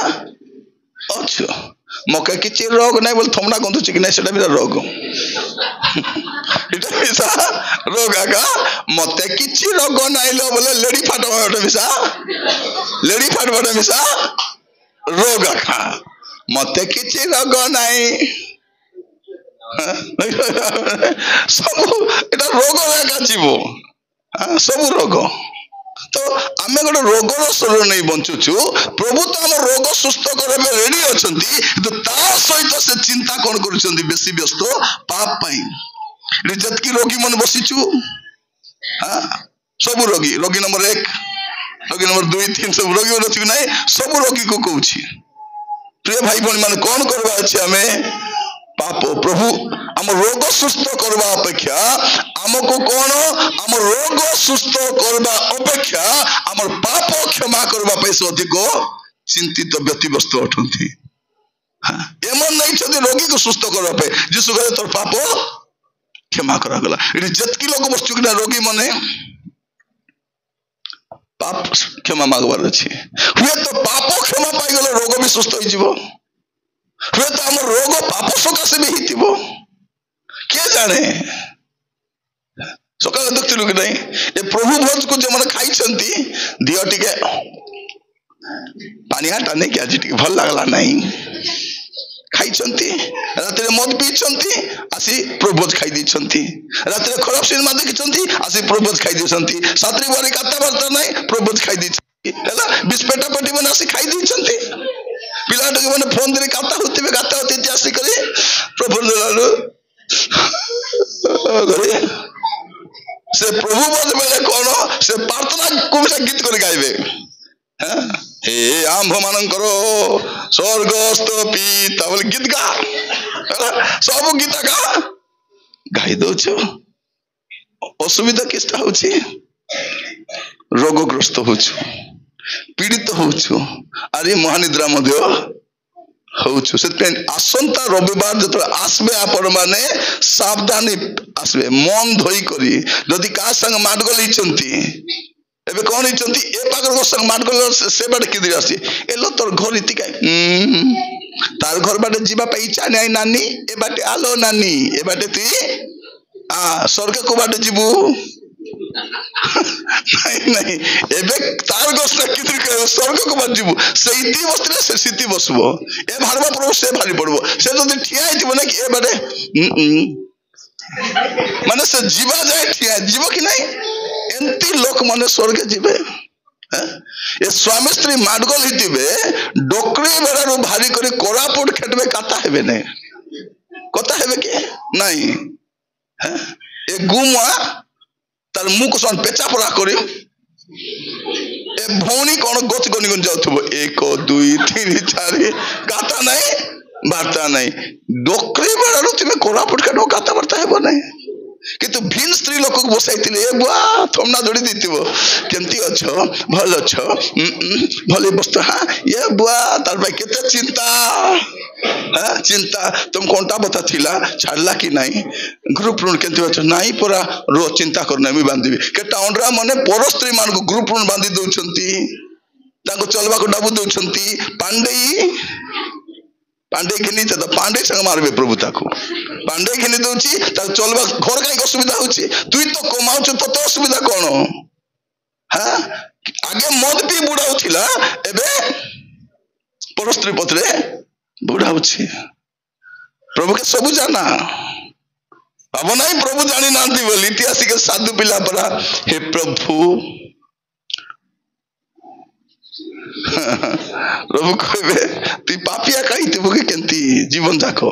अच्छा मके किछि रोग नहीं बोल थमना कोन तो कि नहीं सेटा बिरा रोग इटा मिसा रोग आगा मते किछि रोग नहीं लो बोले लेडी फाट बटे मिसा लेडी फाट बटे मिसा रोग आगा मते किछि रोग नहीं सब एटा रोग आगा जीवो सब रोग तो आमे गोटे रोगर शरीर नहीं बंचुचु प्रभु तो आम रोग सुस्थ करबे रेडी अछंती तो ता सहित से चिंता कोन करूछंती बेसी व्यस्त पाप पई जतकी रोगी मन बसिचु हां सब रोगी नंबर 1 रोगी नंबर 2 3 सब रोगी अछि नहीं सब रोगी को कहूची प्रिय भाई बहन माने कोन करबा अछि हमें पाप प्रभु आम रोग सुस्थ करबा अपेक्षा आमको कौन आम रोग सुस्थ करबा अपेक्षा आम पाप क्षमा करबा पैसे अधिक चिंतित व्यक्तिवस्तु अटंती एमन नहीं छथि रोगी को सुस्थ करबा पे जिसु कहले तोर पाप क्षमा करा गला इति जतकी लोग बस्तु कि रोगी माने पाप क्षमा मागबार अछि हुए तो पाप क्षमा पाई गले रोग भी सुस्थ होई जीवो हुए तो आम रोग पाप सकाशे भी हितिबो के जाने सकाल देखलु कि नहीं ए प्रभु भोज को जे मन खाई छंती दियो टिके पानी टाने के आज टिके भल लागला नहीं खाई रात मद पी आसी प्रभोज खाई रात खराब सिनेमा देखी आसी प्रभोज खाई सातरी बारी कथबार्ता ना प्रभोज खाई विस्पेटा पटी मैंने आसी खाई पिला मैंने फोन दे गाता होते आसिक प्रभु से प्रभु बोध बेले कौन से प्रार्थना को गीत कर गाइबे हे आंभ मानकर स्वर्गस्थ पिता बोले गीत गा सब गीत गा गाई दौच असुविधा किसटा होची रोगग्रस्त होछु पीड़ित होछु अरे महानिद्रा मध्य होछु से आसंता रविवार जो आसबे आपण माने सावधानी आसबे मन धोई करी जदि का संग माडगल हिचंती एबे कोन हिचंती ए पाकर को संग माडगल से बाटे किदि आसी एलो तोर घर इति काय तार घर बाटे जीवा पे इच्छा नै नानी ए बाटे आलो नानी ए बाटे ती स्वर्ग को बाटे जीवू नहीं एबे तार गोस्ता किदि करे स्वर्ग को बाटे जीवू से इति बसले से सिति बसबो ए भारवा प्रभु से भारी पड़बो से जदि ठिया हितबो ना कि ए बाटे माने से जीवा जाए ठिया जीव कि नहीं एंती लोक माने स्वर्ग जीवे ये स्वामी स्त्री माडगल हितिबे डोकरी बेरारू भारी करी कोरापुट खेटबे कथा हेबे ने कथा हेबे के नहीं ए गुमा तार मुख सन पेचा पड़ा करी ए भौनी कोन गोच गनि गन जाउथबो 1 2 3 4 कथा नहीं वार्ता नहीं डोकरी बेरारू तिमे कोरापुट खेटबो कथा वार्ता हेबो नहीं किंतु भिन्न स्त्री लोक को बसाइथिले ए बुआ थमना जोड़ी दितिबो केमती अछो भल अछो भले बस्त हां ए बुआ तार भाई केते चिंता चिंता तुम कोनटा बता थिला छाड़ला कि नहीं ग्रुप ऋण केमती अछो नाही पूरा रो चिंता करना मी बांधीबी केटा ओंडरा माने पर स्त्री मान को ग्रुप ऋण बांधी दउछंती ताको चलबा को डाबू दउछंती पांडे घिनी तो पांडे संग मारबे प्रभु ताको पांडे घिनी दउची ता चलबा घर काई असुविधा होची तुई तो कमाउछ तो असुविधा कोन हां आगे मद पी बुढ़ा होथिला एबे परस्त्री पत्रे बुढ़ा होची प्रभु के सब जाना अब नहीं प्रभु जानी नांती बोली इतिहास के साधु पिला परा हे प्रभु प्रभु कहबे तू पापिया कही तू केंती जीवन जाको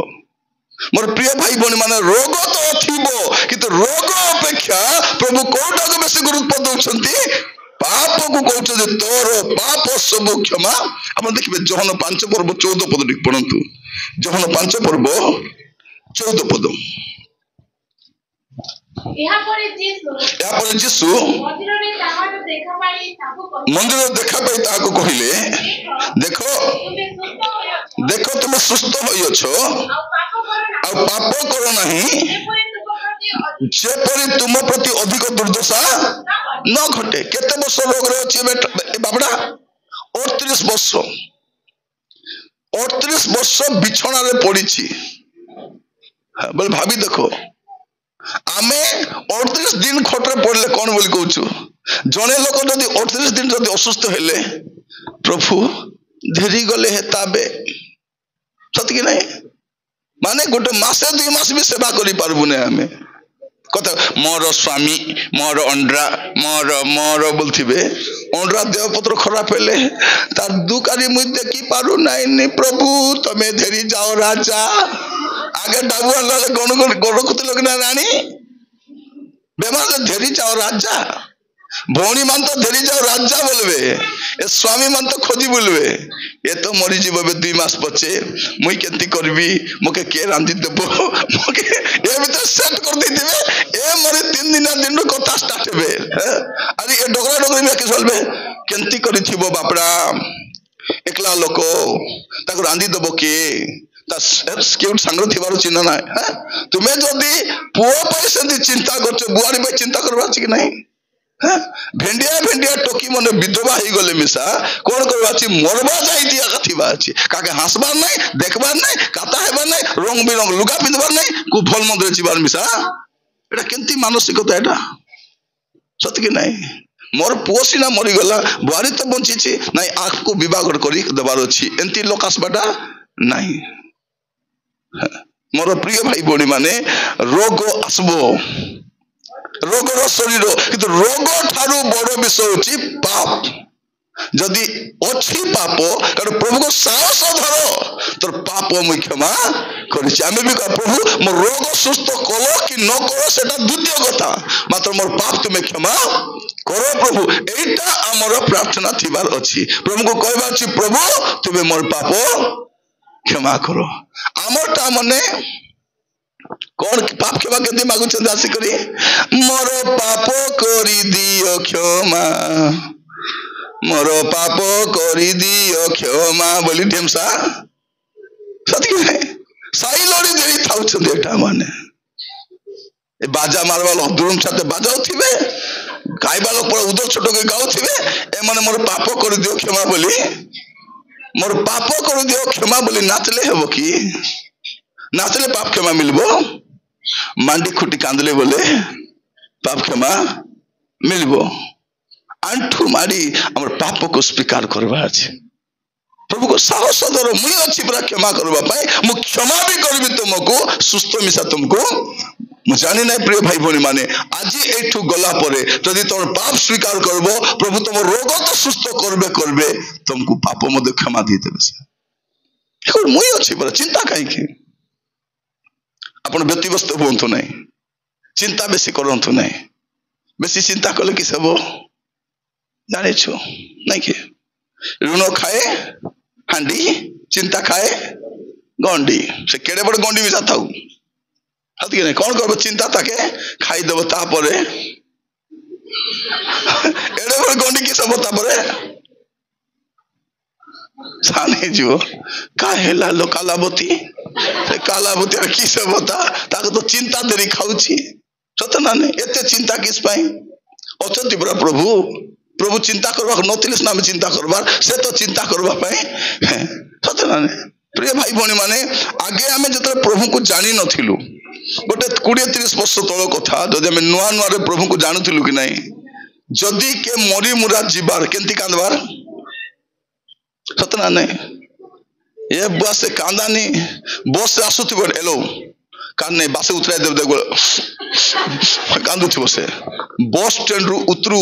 मोर प्रिय भाई बहन माने रोग तो थिबो किंतु रोग अपेक्षा प्रभु कोटा को बेसी गुरुत्व दउछंती पाप को कहउछ जे तोर पाप सब क्षमा अपन देखबे जोहन 5 पर्व 14 पद पढ़ंतु जोहन 5 पर्व 14 पद यहाँ पर जीसु मंदिर देखा पाई ताको कहिले देखो तुम सुस्थ होई अछो आ पाप करो नहीं जेपरि तुम प्रति अधिक दुर्दशा न घटे केते वर्ष रोग रे अछि बाबड़ा 38 वर्ष बिछणा रे पड़ी छी बोल भाभी देखो आमे 38 दिन खटरे पड़ले कौन बोली कहूछु जने लोक जदि 38 दिन जदि असुस्थ हेले प्रभु धेरी गले हेताबे सत कि नहीं माने गोटे मासे 2 मास भी सेवा करि पारबु ने हमें कथा मोर स्वामी मोर अंड्रा मोर बोलथिबे अंड्रा देहपत्र खराब हेले तार दुकारी मुई देखि पारु नाही नि प्रभु तमे धेरी जाओ राजा आगे डाबू लाले गण गण कुत लोग ना रानी बेमार धेरी जाओ राजा भौणी मान तो धेरी जाओ राजा बोलबे ए स्वामी मान तो खोजी बोलबे ये तो मरी जीवबे 2 मास पछे मुई केंती करबी मके के रांधी देबो मके ए भीतर सेट कर देतिबे ए मरी 3 दिन कथा स्टार्ट हेबे अरे ए डगरा डगरी में के चलबे केंती करी थिबो बापड़ा एकला लोको ताको रांधी देबो के क्यूट संग थिबार चिन्ह ना तुम्हें जदि पुओ पैसे चिंता करछ बुआरी पे चिंता करबा कि नहीं भेंडिया टोकी मने विधवा ही गले मिसा कोन करबा छी मरबा जाई दिया कथिबा छी काके हंसबार नहीं देखबार नहीं काता हेबार नहीं रंग बिरंग लुगा पिंधबार नहीं को फल मंदिर चिबार मिसा एटा केंती मानसिकता एटा सत कि नहीं मोर पुओ सिना मरी गला बुआरी तो बंची छी नहीं आंख को विवाह करी देबार अछि एंती लोकास बाटा नहीं मोर प्रिय भाई भौणी माने रोग आसबो रोगर शरीर किंतु रोग ठारू बड़ विषय होची पाप जदि अच्छी पाप कारण प्रभु को साहस धर तोर पाप मुई क्षमा करिछि आमे भी प्रभु मोर रोग सुस्थ कलो कि न करो सेटा द्वितीय कथा मात्र मोर पाप तुमे क्षमा करो प्रभु एटा हमर प्रार्थना थिबार अछि प्रभु को कहबा अछि प्रभु तुमे मोर पाप क्षमा करो हमरटा मने कौन पाप क्षमा केते मागु छन आसी करी मोर पाप करी दियो क्षमा मोर पाप करी दियो क्षमा बोली ढेमसा सत्य है साई लोड़ी देरी थाउ छ देटा माने ए बाजा मारवा लो दुरुम साथे बाजाउ थिबे गायबा लोग पर उदर छोटो के गाउ थिबे ए माने मोर पाप करी दियो क्षमा बोली मोर पाप करी दियो क्षमा बोली नाचले हेबो की नाचले पाप क्षमा मिलबो मांडी खुटी कांदले बोले पाप क्षमा मिलबो आंठू मारी हमर पाप को स्वीकार करबा अछि प्रभु को साहस धर मुई अछि पूरा क्षमा करबा पाए मु क्षमा भी करबी तुमको सुस्थ मिसा तुमको मु जानि नै प्रिय भाई भौणी माने आज एठू गला परे जदि तुम पाप स्वीकार करबो प्रभु तुम रोग तो सुस्थ करबे तुमको पाप मध्य क्षमा दी देबे से मुई अछि पूरा चिंता काई की आपण व्यतिव्यस्त होंतु नै चिंता बेसी करंतु नै बेसी चिंता कले कि सब जाने छो नहीं के ऋण खाए हांडी चिंता खाए गंडी से केड़े बड़ गंडी भी जाता हूं हत के कौन करबो चिंता ताके खाई देबो ता परे एड़े बड़ गंडी की सब ता परे साने जो काहेला लो कालाबती से कालाबती की सब होता ताके तो चिंता देरी खाउची सतना ने एते चिंता किस पाई अचंती बड़ा प्रभु चिंता करबा नथिले ना में चिंता करबार से तो चिंता करबा पाए सतना ने प्रिय भाई भौणी माने आगे आमे जतरे प्रभु को जानि नथिलु गोटे 20-30 वर्ष तळ कथा जदि आमे नुआ नुआ रे प्रभु को जानुथिलु कि नाही जदि के मरी मुरा जीवार केंती कांदबार सतना ने ए बस कांदानी बस आसुथिबो एलो काने बासे उतराय देब कांदु थो से बस स्टैंड रु उतरू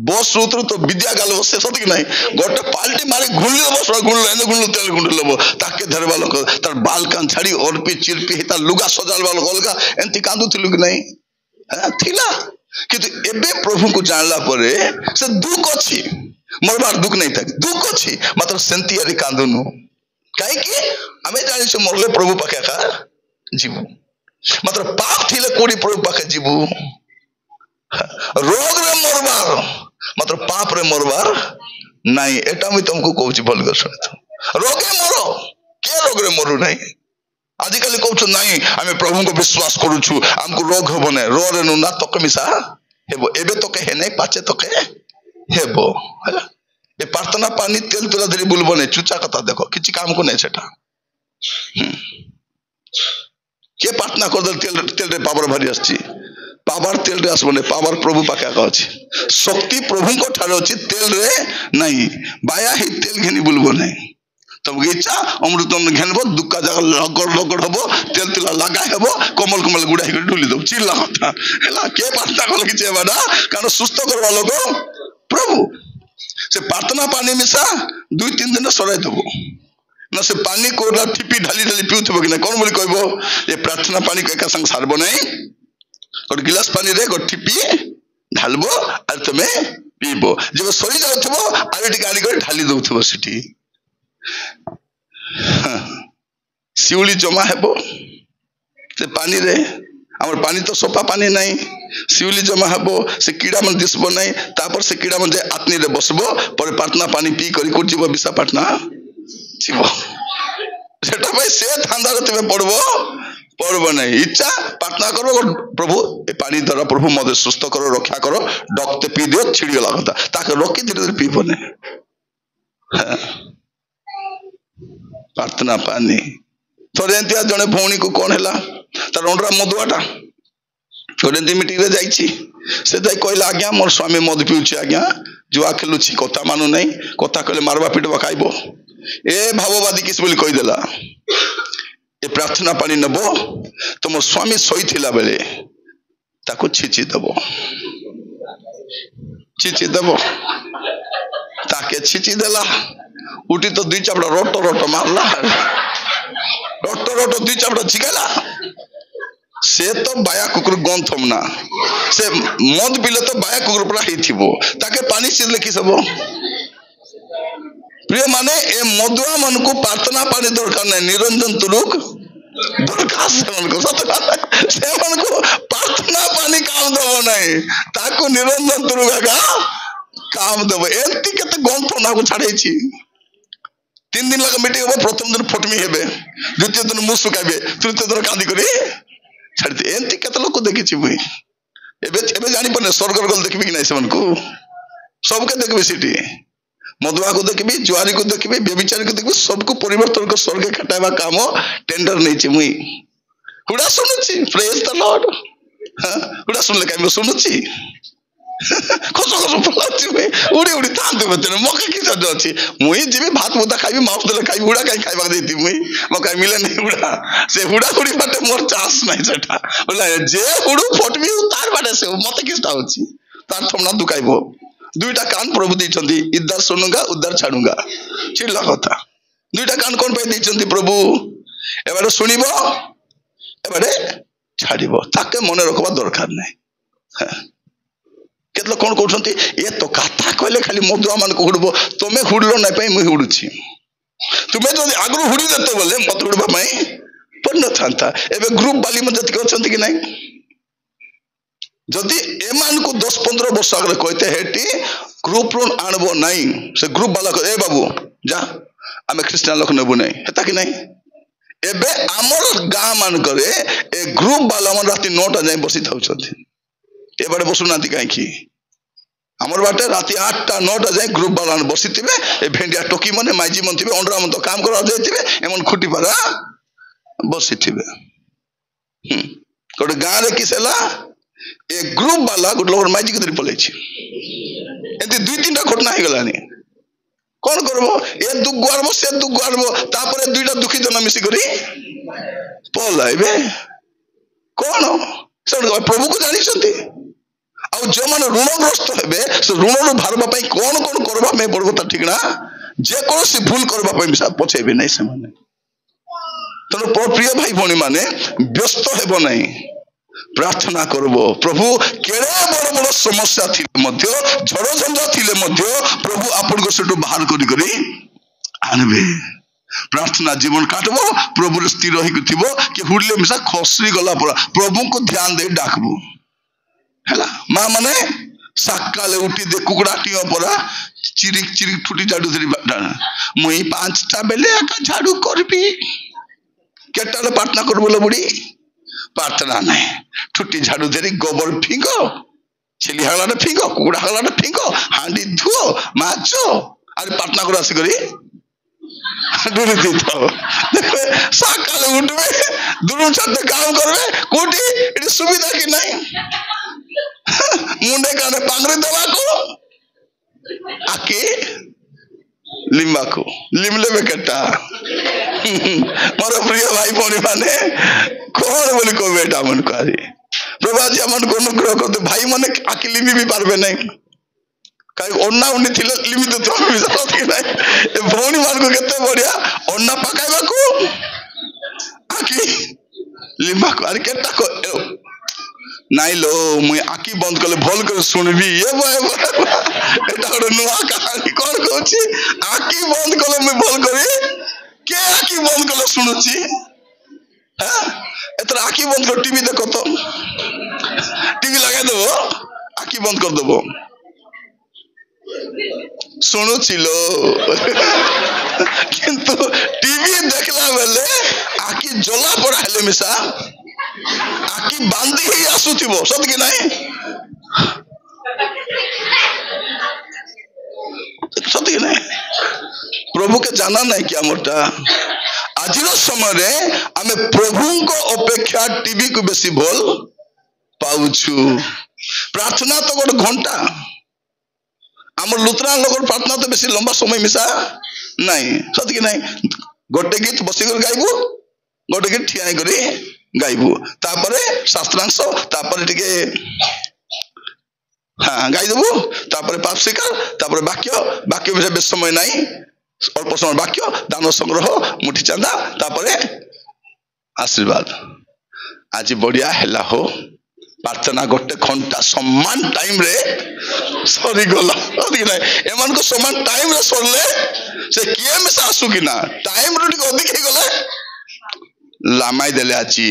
बस उतरू तो विद्या गाल बसे सत कि नहीं गोटे पाल्टी मारे गुंडले बस गुंडले तेल गुंडले लो ताके धरबा लोक तार बाल कान छाड़ी ओरपी चिरपी तार लुगा सजाल वाला अलगा एंती कांदु थिलु कि नहीं हां थिला किंतु एबे प्रभु को जानला परे से दुख अछि मरबार दुख नहीं था दुख अछि मात्र सेंती अरे कांदुनु काहे कि हमें जानि से मरले प्रभु पाखे का जीवु मात्र पाप थिले कोडी प्रभु पाखे जीवु रोग रे मरबार मात्र पाप रे मरबार नहीं एटा मैं तुमको कहूँ भल कर रोगे मरो के रोग रे मरु नहीं आजिकल कहूँ नहीं आम प्रभु को विश्वास करूँ आमको रोग हम ना रो रे ना तक मिसा हेबो एबे तक हे नहीं पाचे तक हेबो ए प्रार्थना पानी तेल तुला धरी बुलबो नहीं चुचा कथा देखो किसी काम को नहीं सेटा के प्रार्थना कर दे तेल तेल रे पावर भरी आछि पावर तेल रे आसबो नहीं पावर प्रभु पाखे का अछि शक्ति प्रभु को ठार अछि तेल रे नहीं बाया ही तेल घेनी बुलबो नहीं तब इच्छा अमृत घेनबो दुक्का जगह लगड़ लगड़ हबो तेल तुला लगा हेबो कोमल कोमल गुडा ही ढुली दो चिल्ला कथा हला के प्रार्थना कल कि चेबाडा कारण सुस्त करबा लोग प्रभु से प्रार्थना पानी मिसा 2-3 दिन सराय देबो ना से पानी को टिपी ढाली ढाली पिउथबो कि ना कोन बोली कहबो ये प्रार्थना पानी के का संग सारबो नहीं और गिलास पानी रे गो टिपी ढालबो और तुमे पीबो जब सरी जाउथबो आरे टी गाड़ी कर ढाली दउथबो सिटी सिउली जमा हेबो से पानी रे हमर पानी तो सोपा पानी नहीं सिउली जमा हेबो से कीड़ा मन दिसबो नहीं तापर से कीड़ा मन जे आत्नी रे बसबो पर प्रार्थना पानी पी करी को जीव विशाखापट्टना जीव सेटा भाई से थांदा रे तमे पड़बो नहीं इच्छा प्रार्थना करो प्रभु ए पानी द्वारा प्रभु मदे सुस्थ करो रक्षा करो डकते पी दियो छिड़ी गला कथा ताके रोकी धीरे धीरे पीबो नहीं प्रार्थना पानी थोड़े एंतिया जने भौणी को कौन हैला तार ओंडरा मधुआटा थोड़े मीटिंग रे जाईची से जाई कहला आज्ञा मोर स्वामी मद पिउची आज्ञा जुआ खेलुची कथा मानु नहीं कथा कहले मारबा पिटबा खाइबो ए भाववादी किस बोली कहि देला ए प्रार्थना पानी नब तुम स्वामी शोईथिला बेले ताको छिची दब ताके छिची देला उठी तो दुई चापड़ा रोट मारला रोट दुई चापड़ा छिकेला से तो बाया कुकुर गंथम ना से मद पिले तो बाया कुकुर पूरा हिथिबो ताके पानी छिदले कि सब प्रिय माने ए मदुआ मन को प्रार्थना पानी दरकार नहीं निरंजन तुरुक दरकार से मन को प्रार्थना पानी काम दबो नहीं ताको निरंजन तुरुक काम दबो एंती केते गंथ ना को छाड़े छी 3 दिन लगा मीटिंग हो प्रथम दिन फटमी हेबे द्वितीय दिन मुंह सुकाबे तृतीय दिन कांदी करी छाड़ते एंती केते लोक देखि छी मुई एबे जानि पने स्वर्ग गल देखबी कि नै से मन को सबके देखबे सिटी मधुआ को देखबी जुआरी को देखबी व्यभिचारी को देखबी सबको परिवर्तन को स्वर्ग खटाइबा काम टेंडर नै छी मुई हुडा सुनुची प्रेज द लॉर्ड हुडा सुनले काई म सुनुची खसो पलाची मुई उडी तांते बतने मके कि जड अछि मुई जिबी भात मुदा खाइबी माउस देले खाइबी हुडा काई खाइबा देती मुई मका मिले नै हुडा से हुडा हुडी बाटे मोर चास नै सेटा बोला जे हुडू फटबी तार बाटे से मते किस्ता होची तार थमना दुकाइबो दुईटा कान प्रभु दैछन्ती इद्दार सुनुगा उद्धार छाडुगा छिल्ला कथा दुईटा कान कोन पे दैछन्ती प्रभु एबारे सुनिबो एबारे छाडिबो ताके मने रखबा दरकार नै केतलो कोन कहउछन्ती ए तो कथा कहले खाली मधुआ मान को हुडबो तमे हुडलो नै पई मुई हुडुछि तुमे जदि आगरु हुडी देतो बोले मत हुडबा पई पन्न थांता एबे ग्रुप बाली म जति कहउछन्ती कि नै जदि एमान को 10-15 वर्ष आगे कहते हेटी ग्रुप लोन आणबो नहीं से ग्रुप वाला ए बाबू जा आमे क्रिश्चियन लोक नेबो नहीं हेता कि नहीं एबे हमर गां मान करे ए ग्रुप वाला मन राती 9टा जाय बसी थाउछथि एबारे बसु नाती काई की हमर बाटे राती 8टा 9टा जाय ग्रुप वाला बसिथिबे ए भेंडिया टोकी मने माइजी मन थिबे ओंडरा मन तो काम करा जायथिबे एमन खुटी पारा बसिथिबे कोड गां रे किसेला ए ग्रुप वाला गुड लोग माइजी के पले छी एते 2-3टा घटना हे गलानी कोन करबो ए दुख गुआरबो से दुख गुआरबो तापरे दुईटा दुखी जन मिसी करी पलाइबे कोन सर प्रभु को जानि छथि आ जो मन ऋणग्रस्त हेबे से ऋण रो भारबा पई कोन करबा में पड़बो त ठीक ना जे कोनसी भूल करबा पई मिसा पछेबे नै से माने तनो प्रिय भाई भणी माने व्यस्त हेबो नै प्रार्थना करबो प्रभु केड़े बड़ बड़ समस्या थिले मध्य झड़ झंझा थिले मध्य प्रभु आपन को सेटो बाहर करी आनबे प्रार्थना जीवन काटबो प्रभु स्थिर रही थिबो कि हुडले मिसा खसरी गला पर प्रभु को ध्यान दे डाकबो हला मां माने सकाले उठी दे कुकड़ाटियो परा चिरिक ठुटी झाड़ू धरी मुई 5टा बेले एका झाड़ू करबी केटाले प्रार्थना करबो ल बुढ़ी प्रार्थना नहीं ठुटी झाड़ू धरी गोबर फिंगो छिली हलाटा फिंगो कुकुड़ा हलाटा फिंगो हांडी धुओ माचो अरे प्रार्थना कर आसी करी डुरी दितो देखबे सकाले उठबे दुरु छते काम करबे कोठी एटी सुविधा कि नहीं मुंडे काने पांगरे देवा को आके लिम्बा को लिमले बेटा मोर प्रिय भाई भौणी माने कौन बोली को बेटा मन को आरी प्रभु जी मन को अनुग्रह करते भाई माने आके लिमि भी पारबे नहीं काई ओन्ना उन्नी थिले लिमि तो तो विश्वास कि नहीं ए भौणी मान को केते बढ़िया ओन्ना पकाइबा को आके लिम्बा को अरे केटा को नाइ लो मुई आकी बंद करले भल कर सुनबी ए एटा गोटे नुआ कहानी कोन कहछि आकी बंद करले मुई भल करी के आकी बंद करले सुनुछि हां एतरा आकी बंद कर टीवी देखो तो टीवी लगा देबो आकी बंद कर देबो सुनुछिलो किंतु टीवी देखला बेले आकी जला पड़ा हेले मिसा आकी बांधी ही आसुथिबो सत कि नहीं सत कि नहीं प्रभु के जाना नहीं कि हमरटा आज समय रे आमे प्रभु को अपेक्षा टीवी को बेसी भल पाउछु प्रार्थना तो गोटे घंटा आम लुतरा लोग प्रार्थना तो बेसी लंबा समय मिसा नहीं सत कि नहीं गोटे गीत बसिक गाइबू गोटे के ठिया करी गाइबू तापरे शास्त्रांश तापरे टिके हाँ गाइदेबू तापरे पाप स्वीकार तापरे वाक्य विषय बेस समय नहीं अल्प समय वाक्य दान संग्रह मुठी चांदा तापरे आशीर्वाद आज बढ़िया हैला हो प्रार्थना गोटे घंटा समान टाइम रे सरी गला अधिक ना एमान को समान टाइम रे सरले से किए में आसु कि ना टाइम रे टिक अधिक हे गले लामाई देले आची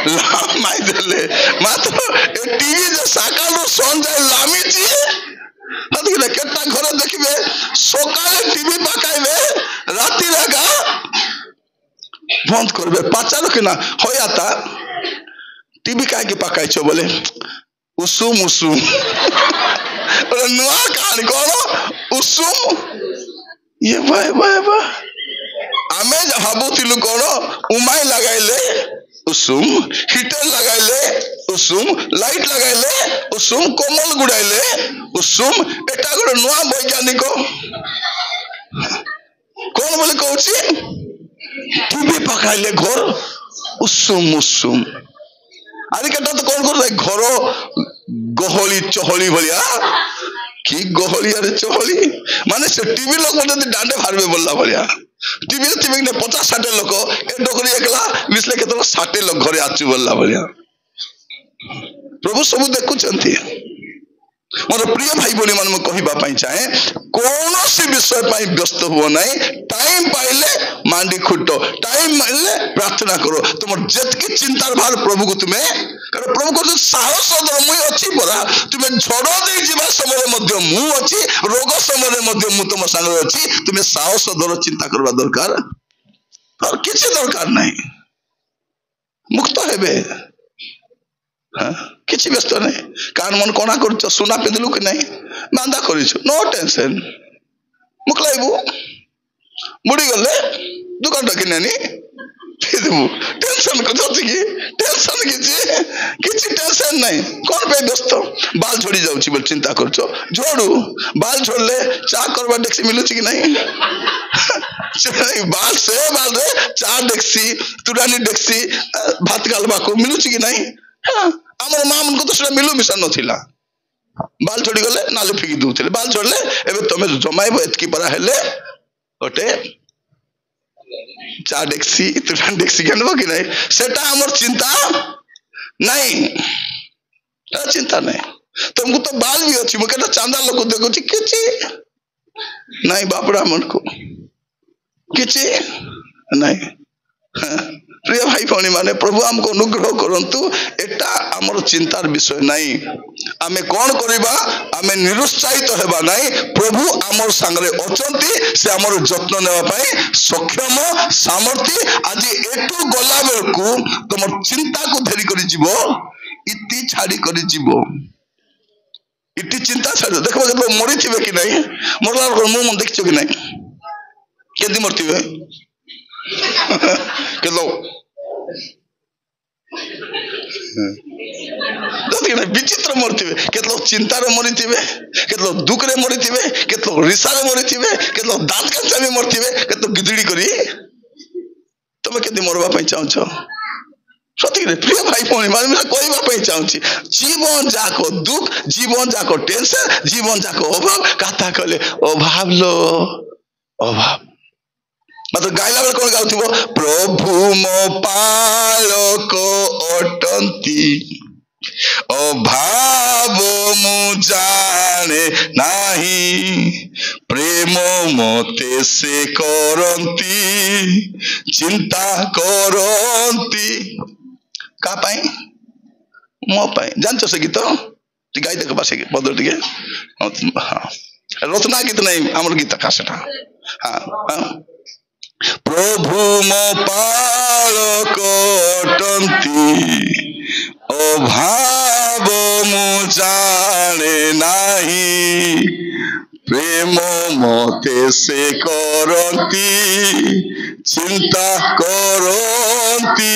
लामाई देले मात्र ए टीवी जे साकालो सन जाय लामी छी अधिक ना केटा घर देखिबे सकाले टीवी पकाइबे राती लगा बंद करबे पाचालो कि ना होयाता टीवी काहे के पकाई छो बोले उसूम उसूम और नुआ कहानी कौन उसूम ये बा आमे भाबुथिलु कोन उमाई लगाइले उसूम हीटर लगाइले उसूम लाइट लगाइले उसूम कोमल गुड़ाइले उसूम एटा गोटे नुआ वैज्ञानिक कौन बोले कहूची टीवी पकाइले घर उसूम उसूम अरे केटा तो कौन कर घर गहली चहली भलिया कि गहली अरे चहली माने से टीवी लोग मते डांडे भारबे बोलला भलिया टीवी ने 50-60 लोक ए डोकरी एकला मिसले केतला 60 लोग घरे आचु बोलला भलिया प्रभु सब देखुचंती मोर प्रिय भाई बोली मन में कहिबा पई चाहे कोनोसी विषय पई व्यस्त हो नहीं टाइम पाइले मांडी खुटो टाइम मिलले प्रार्थना करो तुम जतकी चिंतार भार प्रभु को तुम्हें कारण प्रभु को साहस दर मुई अछि परा तुम्हें झड़ दे जीवा समय मध्य मु अछि रोग समय मध्य मु तुम संग अछि तुम्हें साहस दर चिंता करबा दरकार और किछि दरकार नहीं मुक्त हेबे हाँ किछि व्यस्त नहीं कान मन कोना करछ सुना पेदलु कि नहीं मांदा करिछ नो टेंशन मुकलाइबू मुड़ी गले दुकान डकिनेनी फेदबू टेंशन को जति की टेंशन किछि टेंशन नहीं कोन पे व्यस्त बाल झड़ी जाउची बोल चिंता करछ झोडू बाल झोड़ले चा करबा डेक्सी मिलुची कि नहीं बाल रे चा डेक्सी तुरानी डेक्सी भात गालबा को मिलुची कि नहीं हमर मां मन को तो सेटा मिलु मिशन नथिला बाल छोड़ी गले नाले फिकी दूथिले बाल छोड़ले एबे तमे जमाइबो एतकी परा हेले ओटे चा डेक्सी तुरान डेक्सी केनबो कि नहीं सेटा हमर चिंता नहीं ता चिंता नहीं तुमको तो बाल भी अछि मकेटा चांदा लोग देखो छी किछि नहीं बापड़ा मन को किछि नहीं प्रिय भाई भौणी माने प्रभु हमको अनुग्रह करंतु एटा हमर चिंतार विषय नहीं आमे कोन करिबा आमे निरुत्साहित हेबा नहीं प्रभु हमर संगरे अचंती से हमर जत्न नेबा पई सक्षम सामर्थ्य आज एटू गला बेलकू तुम चिंता को धरी करी जीवो इति छाड़ी करी जीवो इति चिंता छाड़ी देखबो केतो मरि थिबे कि नहीं मरला मु मन देखियो कि नहीं केदी मरथिबे केलो विचित्र मरथिबे केतलो चिंता रे मरिथिबे केतलो दुख रे मरिथिबे केतलो रिसा रे मरिथिबे केतलो दांत कांचा में मरथिबे केतो गिदड़ी करी तमे केदी मरबा पई चाहछो सती रे प्रिय भाई भौणी माने कहबा पई चाहछि जीवन जाको दुख जीवन जाको टेंशन जीवन जाको अभाव काथा कले अभाव लो अभाव मतलब गाइला बेल कोन गाउथिबो प्रभु मो पालक अटंती अभाव मु जाने नाही प्रेम मते से करंती चिंता करंती का पाई मो पाई जानछो से गीत ती गाई देख पासे बदल टिके हां रचना गीत नहीं हमर गीत का सेटा हां प्रभु मो पालक अटंती अभाव मु जाने नाही प्रेम मते से करंती चिंता करंती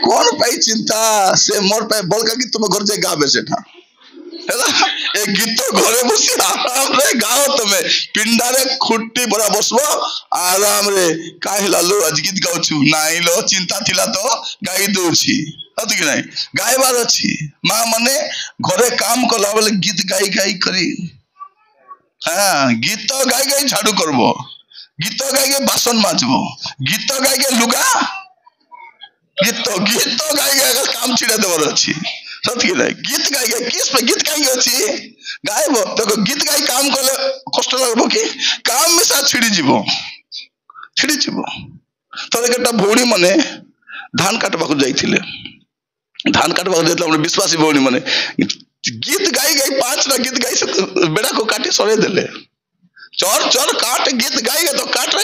कौन पाई चिंता से मोर पाई बोल का कि तुम घर जे गाबे सेठा हैला ए गीत घरे बसी आराम रे गाओ तमे पिंडारे खुट्टी बरा बसबो आराम रे काहे लालो आज गीत गाउछु नाइ लो चिंता थिला तो गाई दोछि अत कि नाही गायबार अछि मां माने घरे काम कला बेले गीत गाई गाई करी हां गीत गाई गाई झाड़ू करबो गीत गाई के बासन माजबो गीत गाई के लुगा गीत गाई गाई काम छिड़ा देवर अछि सत कि नाही गीत गाई गाई किस पे गीत गाई अछि गायबो तो गीत गाई काम करले कष्ट लागबो कि काम मिसा छिड़ी जीवो तरे केटा भौणी माने धान काटबाकू जाइथिले धान काटबाकू जाइथिले हमर विश्वासी भौणी माने गीत गाई गाई 5 ना गीत गाई से बेड़ा को काटी सरे देले चोर चोर काट गीत गाई तो काट रे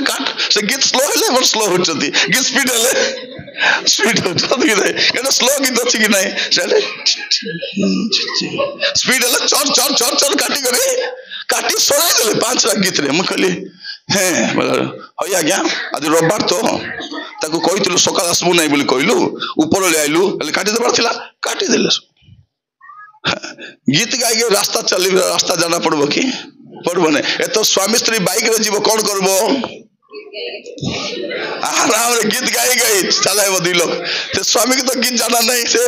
काट से गीत स्लो हेले और स्लो होचती गीत स्पीड होचती नहीं एटा स्लो गीत अछि कि नहीं सेले स्पीड हेले चोर काटी करे काटी सरे देले 5 ना गीत रे म कहली हे होय आज्ञा आज रविवार तो ताको कहितलु सकाळ आसबु नाही बोली कहलु ऊपर ले आइलु ले काटी देबार थिला काटी देले गीत गाई के रास्ता चली रास्ता जाना पड़बो कि पड़बो ने ए तो स्वामी स्त्री बाइक रे जीवो कोन करबो आराम रे गीत गाई गाई चलाइबो दुई लोग ते स्वामी के तो गीत जाना नहीं से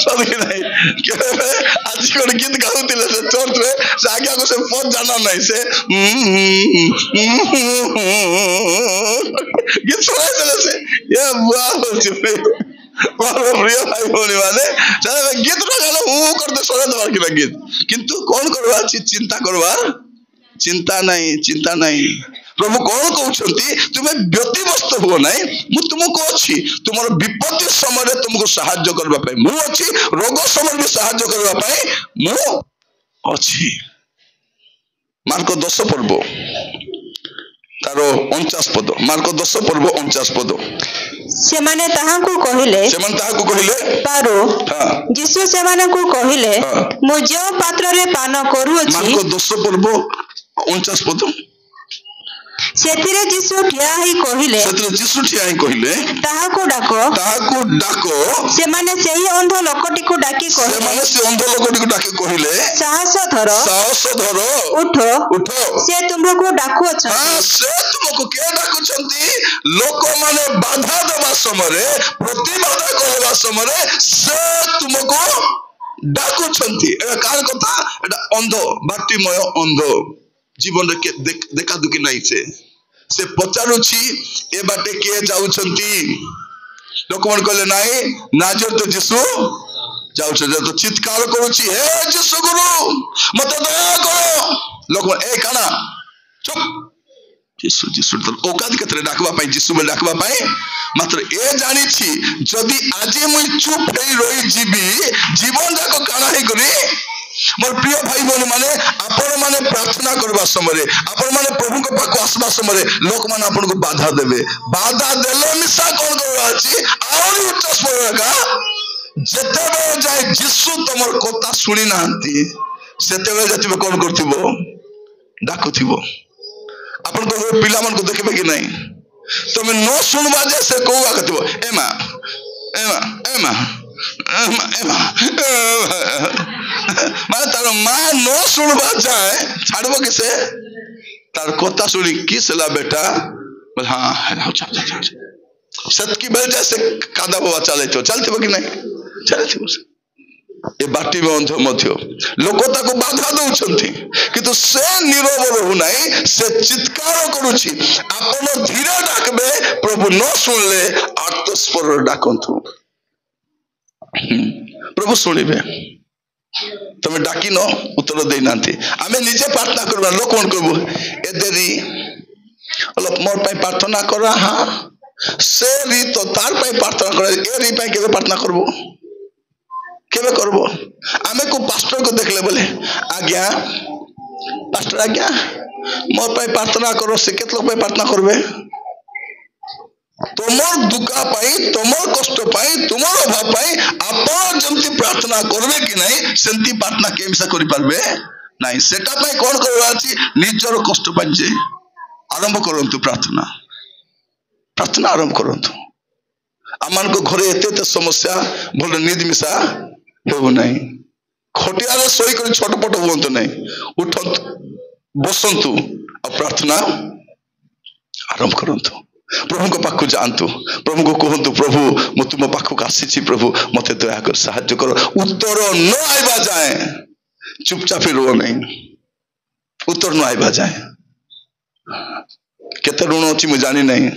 सब कि नहीं के आज कोन गीत गाउतिले से चर्च रे से आज्ञा को से पद जाना नहीं से गीत सुनाई देले से ये बुआ बोलछे प्रिय भाई भौणी माने गीत गाला हूँ करते सरे देवार कि गीत किंतु कौन करवा चिंता करवार चिंता नहीं प्रभु कौन कहउछंती तुमे व्यतिव्यस्त हो नहीं मु तुमको अछि तुमर विपत्ति समय तुमको सहाय्य करबा पई मु अछि रोग समय भी सहाय्य करबा पई मु अछि मार्क 10 पर्व तारो 49 पद मार्क 10 पर्व 49 पद सेमाने ताहाकू कहिले पारो यीशु सेमाने को कहिले मु जो पात्र रे पान करू अछि मार्क 10 पर्व 49 पद सेतिरे यीशु ठिया ही कहिले ताहाकू डाको सेमाने सेही अंध लोकटी को डाकी कहिले साहस धरो उठ से तुमको डाकू अछि से तुमको के डाकू छंती लोक माने बाधा देबा समय प्रतिबाधा करबा समय से तुमको डाकू छंती ए कार कथा एटा अंध बाटीमय अंध जीवन रे देखा दुखी नहीं से पचारुछि ए बाटे के जाउछंती लोक मन कहले नाही नाजर तो यीशु जाउछ तो चित्कार करूछि हे यीशु गुरु मते दया करो लोक ए काना चुप यीशु तो औकात केतरे डाकबा पाई यीशु में डाकबा पाई मात्र ए जानि छी जदी आज मुई चुप हेई रही जीवी जीवन जाको काना हे करी मोर प्रिय भाई बहन माने आपण माने प्रार्थना करबा समय आपण माने प्रभु के पाक आसबा समय लोक माने आपण को बाधा देबे बाधा देले मिसा कोन करबा अछि और उच्च स्वर का जते जाय यीशु तमर कथा सुनि नांती सेते जतिबे कोन करथिबो डाकुथिबो आपण को पिला मन को देखबे कि नहीं तमे न सुनबा जे से कोआ कथिबो एमा माने तार मां न सुनबा जाए छाड़बो किसे तार कथा सुनी किसला बेटा बोल हां सत की बेल जैसे कादा बाबा चलते कि नहीं चलते ए बाटी में अंध मध्य लोक ताको बाधा दउछंती किंतु से नीरव रहु नाही से चित्कार करूछि आपण धीरे डाकबे प्रभु न सुनले आत्मस्वर डाकंतु प्रभु सुनिबे तमे डाकी न उत्तर देई नांती आमे निजे प्रार्थना करबा लोक कोन करबो ए देरी लोक मोर पई प्रार्थना करा हां से री तो तार पई प्रार्थना करे ए री पई केबे प्रार्थना करबो केबे करबो आमे को पास्टर को देखले बोले आज्ञा पास्टर आज्ञा मोर पई प्रार्थना करो से केत लोक पई प्रार्थना करबे तुमर दुखा पाई तुमर कष्ट पाई तुमर अभाव पाई आपण जमती प्रार्थना करबे कि नहीं सेंती प्रार्थना केमसा करि पारबे नहीं सेटा पाई कोन करबा अछि निजर कष्ट पाई जे आरंभ करंतु प्रार्थना आरंभ करंतु आमान को घरे एते समस्या भल निद मिसा ହେଉ ନାହିଁ। ଖଟିଆରେ ଶୋଇକରି ଛଟପଟ ହୁଅନ୍ତୁ ନାହିଁ, ଉଠନ୍ତୁ, ବସନ୍ତୁ ଆଉ ପ୍ରାର୍ଥନା ଆରମ୍ଭ କରନ୍ତୁ। ପ୍ରଭୁଙ୍କ ପାଖକୁ ଯାଆନ୍ତୁ, ପ୍ରଭୁଙ୍କୁ କୁହନ୍ତୁ, ପ୍ରଭୁ ମୁଁ ତୁମ ପାଖକୁ ଆସିଛି, ପ୍ରଭୁ ମତେ ଦୟାକରି ସାହାଯ୍ୟ କର। ଉତ୍ତର ନ ଆଇବା ଯାଏ ଚୁପଚାପ ରୁହ ନାହିଁ, ଉତ୍ତର ନ ଆଇବା ଯାଏ। କେତେ ଋଣ ଅଛି ମୁଁ ଜାଣି ନାହିଁ,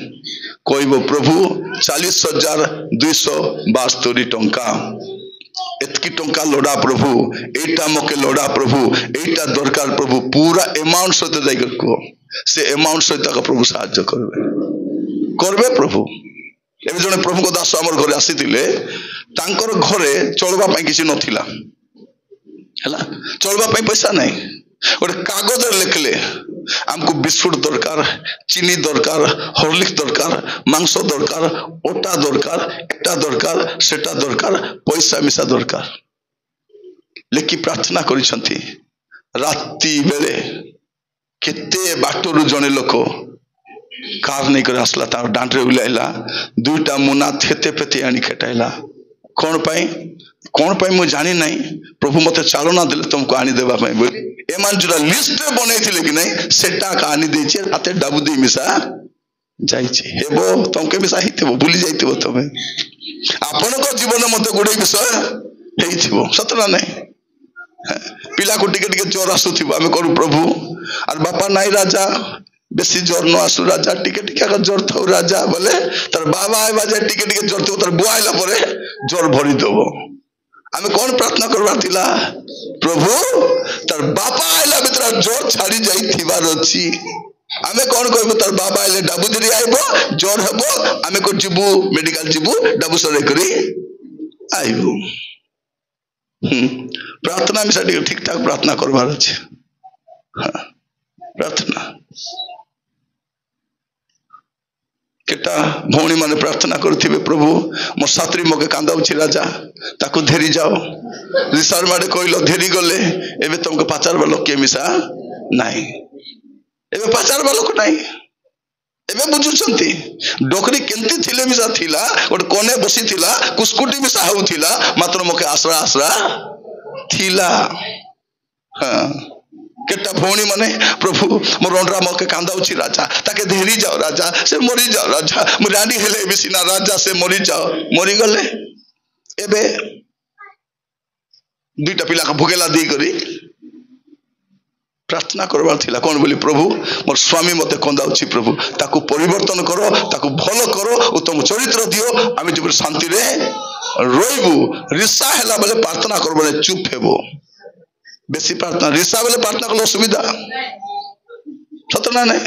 କହିବ ପ୍ରଭୁ 40,272 ଟଙ୍କା, ଏତିକି ଟଙ୍କା ଲୋଡ଼ା ପ୍ରଭୁ, ଏଇଟା ମକେ ଲୋଡ଼ା ପ୍ରଭୁ, ଏଇଟା ଦରକାର ପ୍ରଭୁ, ପୁରା ଏମାଉଣ୍ଟ ସହିତ ଯାଇକରି କୁହ। ସେ ଏମାଉଣ୍ଟ ସହିତ ପ୍ରଭୁ ସାହାଯ୍ୟ କରିବେ, କରିବେ ପ୍ରଭୁ। ଏବେ ଜଣେ ପ୍ରଭୁଙ୍କ ଦାସ ଆମର ଘରେ ଆସିଥିଲେ, ତାଙ୍କର ଘରେ ଚଳିବା ପାଇଁ କିଛି ନଥିଲା ହେଲା, ଚଳିବା ପାଇଁ ପଇସା ନାହିଁ। ଗୋଟେ କାଗଜରେ ଲେଖିଲେ ଆମକୁ ବିସ୍କୁଟ ଦରକାର, ଚିନି ଦରକାର, ହରଲିକ୍ସ ଦରକାର, ମାଂସ ଦରକାର, ଅଟା ଦରକାର, ଏଟା ଦରକାର, ସେଟା ଦରକାର, ପଇସା ମିଶା ଦରକାର ଲେଖି ପ୍ରାର୍ଥନା କରିଛନ୍ତି। ରାତି ବେଳେ କେତେ ବାଟରୁ ଜଣେ ଲୋକ କାର ନେଇକରି ଆସିଲା, ତାର ଦାଣ୍ଡରେ ଓହ୍ଲାଇଲା, 2ଟା ମୁନା ଥେତେ ଫେତେ ଆଣି ଖେଟାଇଲା। କଣ ପାଇଁ ମୁଁ ଜାଣି ନାହିଁ, ପ୍ରଭୁ ମତେ ଚାଳନା ଦେଲେ ତମକୁ ଆଣିଦେବା ପାଇଁ ବୋଲି। ଏମାନେ ଯୋଉଟା ଲିଷ୍ଟରେ ବନେଇଥିଲେ କି ନାହିଁ ସେଟା ଆଣି ଦେଇଛି, ହାତେ ଡାବୁ ଦେଇ ମିଶା ଯାଇଛି। ହେବ ତମକେ ମିଶା ହେଇଥିବ, ଭୁଲି ଯାଇଥିବ ତମେ, ଆପଣଙ୍କ ଜୀବନ ମତେ ଗୋଟେ ବିଷୟ ହେଇଥିବ, ସତ ନା ନାହିଁ? ପିଲାକୁ ଟିକେ ଟିକେ ଜ୍ୱର ଆସୁଥିବ, ଆମେ କରୁ ପ୍ରଭୁ ଆର ବାପା ନାଇଁ ରାଜା, ବେଶୀ ଜ୍ୱର ନ ଆସୁ ରାଜା, ଟିକେ ଟିକେ ଜ୍ୱର ଥାଉ ରାଜା ବୋଲେ ତାର ବାବା ଆଇବା ଯେ ଟିକେ ଟିକେ ଜ୍ୱର ଥିବ, ତାର ବୁଆ ହେଲା ପରେ ଜ୍ୱର ଭରିଦବ। ଆମେ କଣ ପ୍ରାର୍ଥନା କରବାର ଥିଲା, ପ୍ରଭୁ ତାର ବାପା ଆଇଲା ଭିତରେ ଜ୍ୱର ଛାଡି ଯାଇଥିବାର ଅଛି। ଆମେ କଣ କହିବୁ, ତାର ବାବା ଆଇଲେ ଡାବୁ ଧରି ଆଇବ, ଜ୍ୱର ହେବ, ଆମେ କୋଉ ଯିବୁ, ମେଡିକାଲ ଯିବୁ, ଡାବୁ ସରାଇ କରି ଆଇବୁ। ପ୍ରାର୍ଥନା ମିଶା ଟିକେ ଠିକ ଠାକ ପ୍ରାର୍ଥନା କରବାର ଅଛି। ପ୍ରାର୍ଥନା କେଟା ଭଉଣୀ ମାନେ ପ୍ରାର୍ଥନା କରୁଥିବେ, ପ୍ରଭୁ ମୋ ସାତ୍ରୀ ମକେ କାନ୍ଦାଉଛି ରାଜା, ତାକୁ ଧେରି ଯାଅ। ରିସାର ମାଡେ କହିଲ ଧେରି ଗଲେ, ଏବେ ତମକୁ ପଚାରବା ଲୋକ କିଏ ମିଶା ନାହିଁ, ଏବେ ପଚାରବା ଲୋକ ନାହିଁ। ଏବେ ବୁଝୁଛନ୍ତି ଡୋକରୀ କେମିତି ଥିଲେ ମିଶା ଥିଲା, ଗୋଟେ କୋନେ ବସିଥିଲା, କୁସ୍କୁଟି ମିଶା ହଉଥିଲା, ମାତ୍ର ମକେ ଆଶ୍ରା ଆଶ୍ରା ଥିଲା। କେଟା ଭଉଣୀ ମାନେ, ପ୍ରଭୁ ମୋ ରଣ୍ଡରା ମକେ କାନ୍ଦାଉଛି ରାଜା, ତାକେ ଧେରି ଯାଅ ରାଜା, ସେ ମରିଯାଅ ରାଜା, ମୁଁ ରାଣ୍ଡି ହେଲେ ବି ସିନା ରାଜା ସେ ମରିଯାଅ, ମରିଗଲେ। ଏବେ 2ଟା ପିଲାକୁ ଭୋଗେଲା ଦେଇକରି ପ୍ରାର୍ଥନା କରବାର ଥିଲା, କଣ ବୋଲି, ପ୍ରଭୁ ମୋର ସ୍ୱାମୀ ମତେ କନ୍ଦାଉଛି, ପ୍ରଭୁ ତାକୁ ପରିବର୍ତ୍ତନ କର, ତାକୁ ଭଲ କର, ଉତ୍ତମ ଚରିତ୍ର ଦିଅ, ଆମେ ଯେପରି ଶାନ୍ତିରେ ରହିବୁ। ରିସା ହେଲା ବେଲେ ପ୍ରାର୍ଥନା କରବ ନାହିଁ, ଚୁପ ହେବ। ବେଶୀ ପ୍ରାର୍ଥନା, ରିସା ବେଲେ ପ୍ରାର୍ଥନା କଲେ ଅସୁବିଧା, ସତ ନା ନାହିଁ?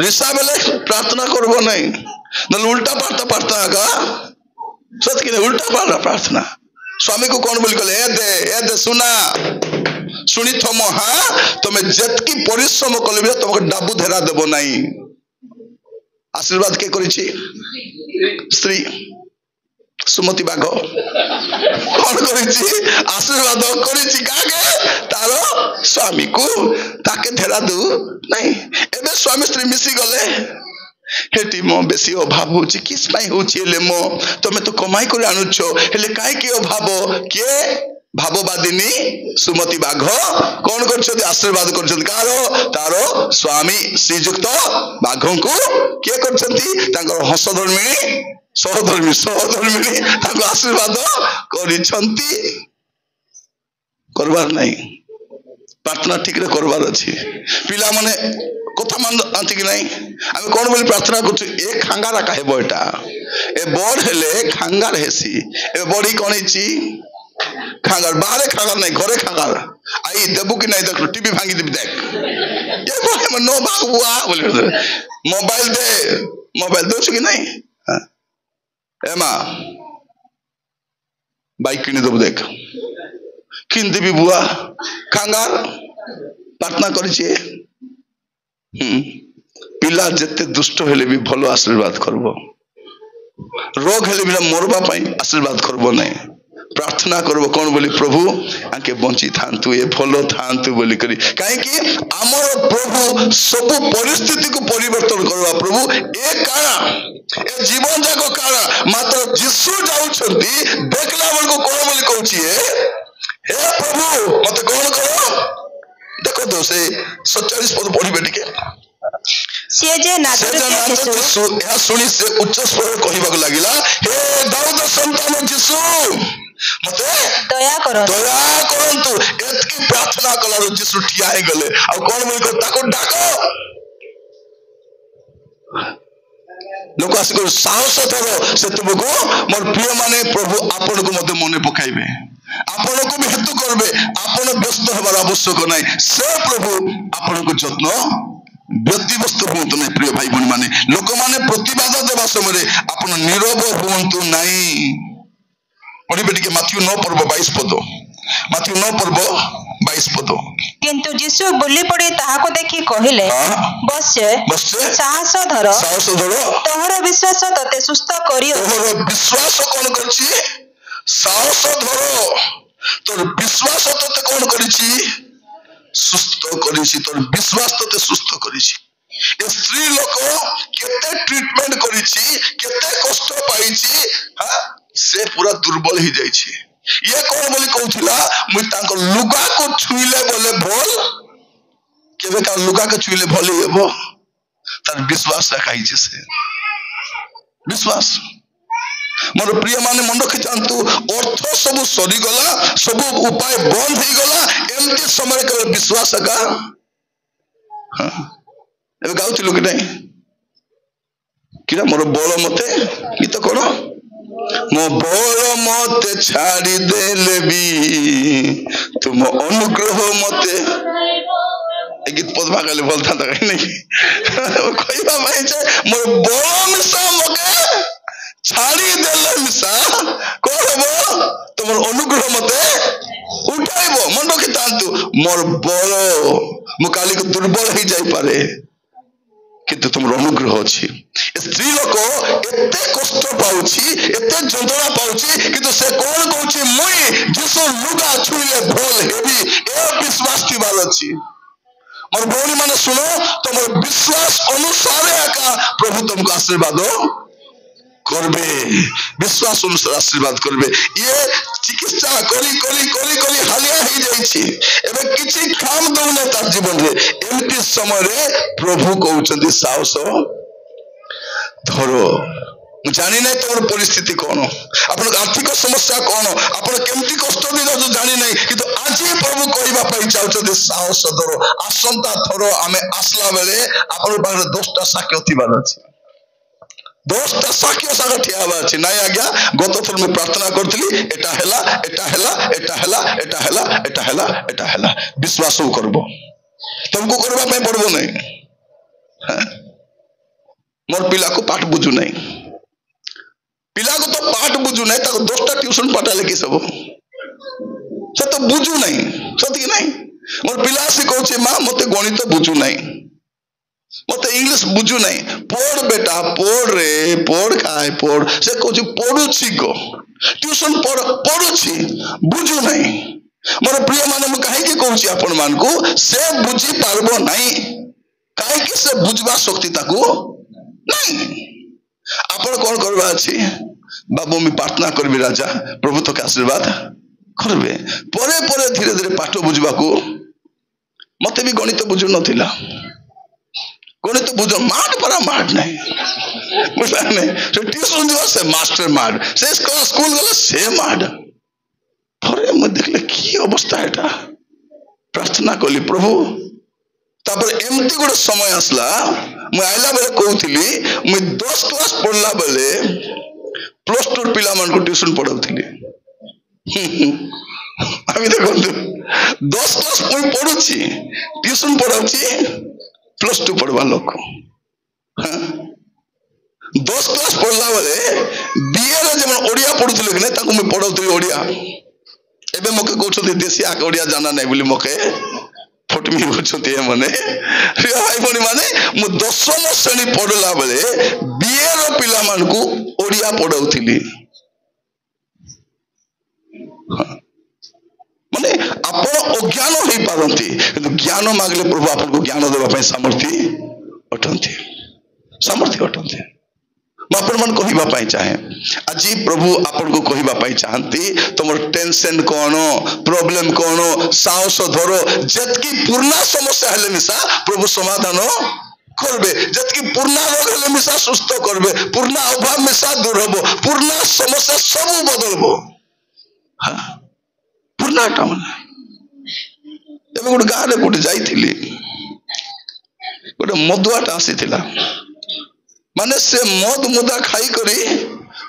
ରିସା ବେଲେ ପ୍ରାର୍ଥନା করব নাই, নলে উল্টা পাল্টা প্রার্থনা আকা, সত কি না, উল্টা পাল্টা প্রার্থনা। স্বামী को कौन बोली कहले, ए दे सुना, শুনি থম, হ্যাঁ তুমি যেতকি পরিশ্রম করলে তোমাকে ডাবু ধেরা দেব নাই। আশীর্বাদ কে করেছি? স্ত্রী সুমতি বাঘ কଣ କରିଛି, ଆଶୀର୍ବାଦ କରିଛି କାକେ, ତାର ସ୍ୱାମୀକୁ, ତାକେ ଧେରା ଦଉ ନାଇଁ। ଏବେ ସ୍ୱାମୀ ସ୍ତ୍ରୀ ମିଶି ଗଲେ, ହେଠି ମୋ ବେଶୀ ଅଭାବ ହଉଛି, କିସ ପାଇଁ ହଉଛି, ହେଲେ ମୋ ତମେ ତ କମାଇ କରି ଆଣୁଛ, ହେଲେ କାହିଁକି ଅଭାବ? କିଏ ଭାବବାଦିନୀ ସୁମତି ବାଘ କଣ କରିଛନ୍ତି, ଆଶୀର୍ବାଦ କରିଛନ୍ତି। କାହାର? ତାର ସ୍ୱାମୀ ଶ୍ରୀଯୁକ୍ତ ବାଘଙ୍କୁ କିଏ କରିଛନ୍ତି, ତାଙ୍କର ହଂସଧର୍ମିଣୀ ସହଧର୍ମିଣୀ ତାଙ୍କୁ ଆଶୀର୍ବାଦ କରିଛନ୍ତି। করবার নাই, প্রার্থনা ঠিকরে করবার আছে। পিলামানে কথা মানতে কি নাই, আমি কোন বলি প্রার্থনা করছি, এ খাঙ্গারা কাহেব, এটা এ বড় হেলে খাঙ্গার হেসি। এ বড়ি কোন হইছি খাঙ্গার, বাহারে খাঙ্গার নাই, ঘরে খাঙ্গার। আই দেবু কি নাই, দেখ টিভি ভাঙি দিবি, দেখ এ বলে নো বাবুয়া বলে, মোবাইল দে, মোবাইল দেছ কি নাই, এমা বাইক কিনে দেবো, দেখ কিন দিবি বুয়া। খাঙ্গার প্রার্থনা করেছে, পিলা যেতে দুষ্ট হলে বি ভালো আশীর্বাদ করব, রোগ হলে বি মরবা পাই আশীর্বাদ করব নাই, প্রার্থনা করব কোন বলি, প্রভু আকে বঞ্চি থান্তু, এ ভালো থান্তু বলি করি। কাইকি আমার প্রভু সবু পরিস্থিতি কু পরিবর্তন করবা। প্রভু এ কারা, এ জীবন যাক কারা, মাত্র যিশু যাউছন্তি, দেখলা বেলকু কোন বলি কউ कौची हे प्रभु मत कौन करो देखो तो से 47 पद पढ़िबे टिके से जे नाजरेत यीशु या सुनी से उच्च स्वर कहिबाक लागिला हे दाऊद संतान यीशु मते दया करंतु एतकी प्रार्थना कलारो यीशु ठिया हे गले आ कोन बोल को ताको डाको लोक आसी को साहस थरो से तुमको मोर प्रिय माने प्रभु आपन को मते मने पकाइबे आपन को भी हेतु करबे आपन व्यस्त हबार आवश्यक नै से प्रभु आपन को जत्न व्यक्तिवस्तु हुंतु नै प्रिय भाई बहन माने लोक माने प्रतिवाद देबा समय आपन नीरव हुंतु नै पढ़िबे टिके माथ्यू 9 पर्व 22 पद माथ्यू 9 पर्व 22 पद किंतु यीशु बोली पड़े ताहाको देखि कहिले बस साहस धर तोहर विश्वास तते सुस्थ करियो तोहर विश्वास कोन करछि साहस धर तोर विश्वास तते कोन करिछि सुस्थ करिछि तोर विश्वास तते सुस्थ करिछि ए स्त्री लोक केते ट्रीटमेंट करिछि केते कष्ट पाइछि हां से पूरा दुर्बल ही जाइछि ये कौन बोली कहूला मुई तांको लुगा को छुइले बोले भल केबे का लुगा को छुइले भल हेबो तार विश्वास रखाइछि से विश्वास मोर प्रिय माने मन रखिथांतु अर्थ सब सरी गला सब उपाय बंद ही गला एमती समय कर विश्वास का हां एबे गाउथिलु कि नै किरा मोर बळ मते गीत करो मो बल मते छाड़ी देले भी तुम अनुग्रह मते ए गीत पद भागले बोलता त नहीं कहबा भाई जे मोर बल मिसा मके छाड़ी देले मिसा कहबो तुमर अनुग्रह मते उठाइबो मन रखि तांतु मोर बल मु काली को दुर्बल ही जाई पारे किंतु तुम अनुग्रह अछि स्त्री लोक एते कष्ट पाउछि एते जंतरा पाउछि किंतु से कोन कहछि मुई जिसो लुगा छुइले भल हेबी ए विश्वास थिबार अछि मोर भौनी माने सुनो तुम विश्वास अनुसार एका प्रभु तुमको आशीर्वाद करबे विश्वास अनुसार आशीर्वाद करबे ये चिकित्सा करी करी करी करी हालिया ही जाइछि एबे किछि काम दउने तार जीवन रे एमती समय रे प्रभु कहउछन्ती साहस धरो जानी नहीं तुम परिस्थिति कौन अपन आर्थिक समस्या कौन अपन केमती कष्ट दिन जानी नहीं कि तो आज प्रभु कहवा चाहते साहस धरो आसंता थर आम आसला बेले अपन पाखे 10टा साक्ष्य थिबार अछि 10टा साक्ष्य सागर ठिया हवा अछि नाइ आज्ञा गत थर में प्रार्थना करथली एटा हैला एटा हैला एटा हैला एटा हैला एटा हैला एटा हैला विश्वास करबो तुमको करबा पे पड़बो नहीं मोर पिला को पाठ बुझु नहीं पिला को तो पाठ बुझु नहीं ताको 10टा ट्यूशन पठाले कि सब से तो बुझु नहीं सती नहीं मोर पिला से कहछे मां मते गणित बुझु नहीं मते इंग्लिश बुझु नहीं पढ़ बेटा पढ़ रे पढ़ खाए पढ़ से कहछे पढुछि को ट्यूशन पढुछि बुझु नहीं मोर प्रिय माने म काहे के कहछी आपण मान को से बुझी पारबो नहीं काहे के से बुझबा शक्ति ताको नहीं आपण कोन करबा अछि बाबू मी प्रार्थना करबी राजा प्रभु तो के आशीर्वाद करबे परे परे धीरे धीरे पाठ बुझबा को मते भी गणित बुझु नथिला गणित बुझो माड परा माड नहीं बुझला नहीं तो ट्यूशन जो से मास्टर माड से स्कूल गला से माड परे म देखले की अवस्था एटा प्रार्थना कली प्रभु तापर एमती गोटे समय आसला मु आइला बेले कहउथिली मु 10 क्लास पढ़ला बेले प्लस 2 पिला मान को ट्यूशन पढ़ाउथिली आमी देखंतु 10 क्लास कोई पढुछि ट्यूशन पढ़ाउछि प्लस 2 पढ़वा लोक 10 क्लास पढ़ला बेले बीए रे जेमन ओडिया पढुथिले कि नै ताको मु पढ़ाउथिली ओडिया एबे मके कहउछथि देसी आ ओडिया जाना नै बोली मके फटमी होछथि माने भाई बणी माने मु 10म श्रेणी पढ़ला बेले बीए रो पिला मान को ओडिया पढ़ाउथिली माने आपण अज्ञान होई पारंती किंतु ज्ञान मागले प्रभु आपन को ज्ञान देबा पय सामर्थ्य अटंती आपण मन कहिबा पाई चाहे आज प्रभु आपन को कहिबा पाई चाहती तुमर टेंशन कोन प्रॉब्लम कोन साहस धरो जतकी पूर्णा समस्या हेले मिसा प्रभु समाधान करबे जतकी पूर्णा रोग हेले मिसा सुस्थ करबे पूर्णा अभाव मिसा दूर होबो पूर्णा समस्या सब बदलबो हां पूर्णा टाउन एबे गुड गाँ रे गुड जाईथिली गोटे मधुआटा आसीथिला माने से मद मुदा खाई करी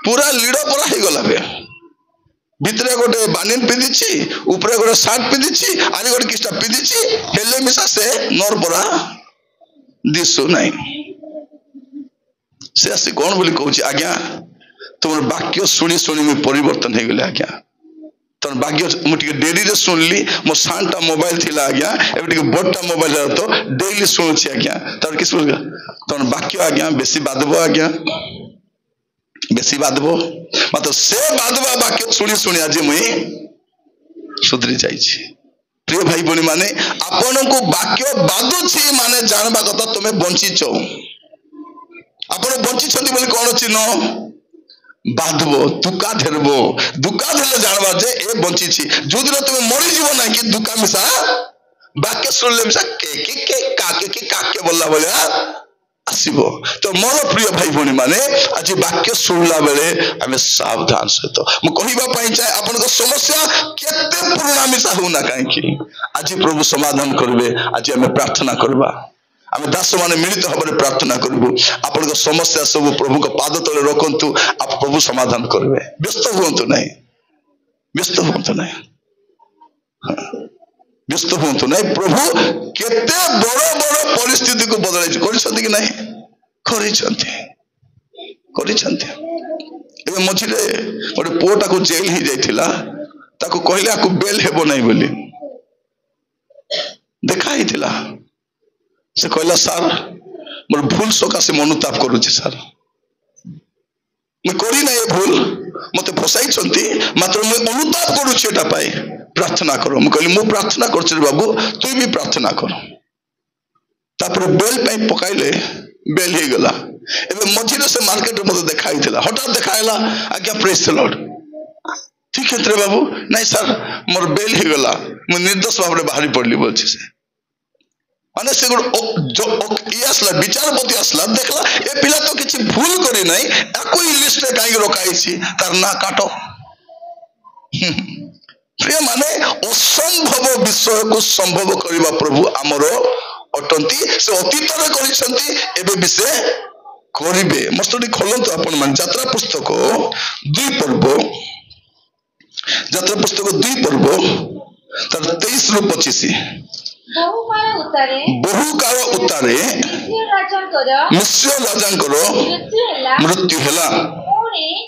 पूरा लीड़ परा हो गला बे भितरे गोटे बानिन पिदिछि ऊपरे गोटे शर्ट पिदिछि आनी गोटे किस्टा पिदिछि हेले मिसा से नर परा दिसु नाही से आसी कोन बोली कहूछि आज्ञा तुम वाक्य सुनी सुनी में परिवर्तन हो गले आज्ञा तर भाग्य मुझे डेरी रे सुनली मो सानटा मोबाइल थिला आज्ञा एबे टिके बडटा मोबाइल तो डेली सुनुछि आज्ञा तर किस बोलगा तर वाक्य आज्ञा बेसी बादबो आज्ञा बेसी बादबो मतलब से बादबा वाक्य सुनी सुनी आज मुई सुधरी जाई छी प्रिय भाई बणी माने आपन को वाक्य बादुछि माने जानबा कथा तुमे बंची छौ आपन बंची छथि बोली कोन चिन्ह बाधबो दुका धरले जानबा जे ए बंची छी जो दिन तुम मरि जीव ना कि दुका मिसा वाक्य सुनले मिसा के काके बोलला बोले आसीबो तो मोर प्रिय भाई बणी माने आज वाक्य सुनला बेले हमें सावधान सहित म कहिबा पई चाहे आपन को समस्या केते पुराना मिसा होना काहे कि आज प्रभु समाधान करबे आज हमें प्रार्थना करबा आमे दास माने मिलित भाव प्रार्थना करू आपन समस्या सब प्रभु को पाद तले रखंतु आप प्रभु समाधान करबे व्यस्त हुंतु नहीं व्यस्त हुंतु नहीं प्रभु केते बड़ बड़ परिस्थिति को बदलाई करिसथि कि नहीं करिसथि एबे मझिले गोटे पुओटा को जेल ही जाइथिला ताको कहले आकु बेल हेबो नहीं बोली देखाई थिला से कहला सर मोर भूल सकाशे अनुताप करूची सर मैं करी ना ये भूल मते फसाई छंती मात्र मैं अनुताप करूची एटा पाई प्रार्थना करो मैं कहली मु प्रार्थना करछ बाबू तू भी प्रार्थना कर तापर बेल पाई पकाइले बेल ही गला एबे मझिरे से मार्केट मते देखाई थिला हठात देखाइला आज्ञा प्रेज द लॉर्ड ठीक है रे बाबू नहीं सर मोर बेल ही गला मैं निर्दोष भाव बाहरी पड़ली बोलछि से माने से जो आसला विचारपति आसला देखला ए पिला तो किछि भूल करी नाही एको लिस्ट रे काई रोकाई छी तार ना काटो प्रिय माने असंभव विषय को संभव करबा प्रभु हमरो अटंती से अतीत रे करिसंती एबे विषय करिबे मस्तडी खोलंतु आपण मान यात्रा पुस्तक 2 पर्व यात्रा पुस्तक 2 पर्व तर 23 ରୁ 25 बहु काल उतारे मिस्र राजांकर मृत्यु हेला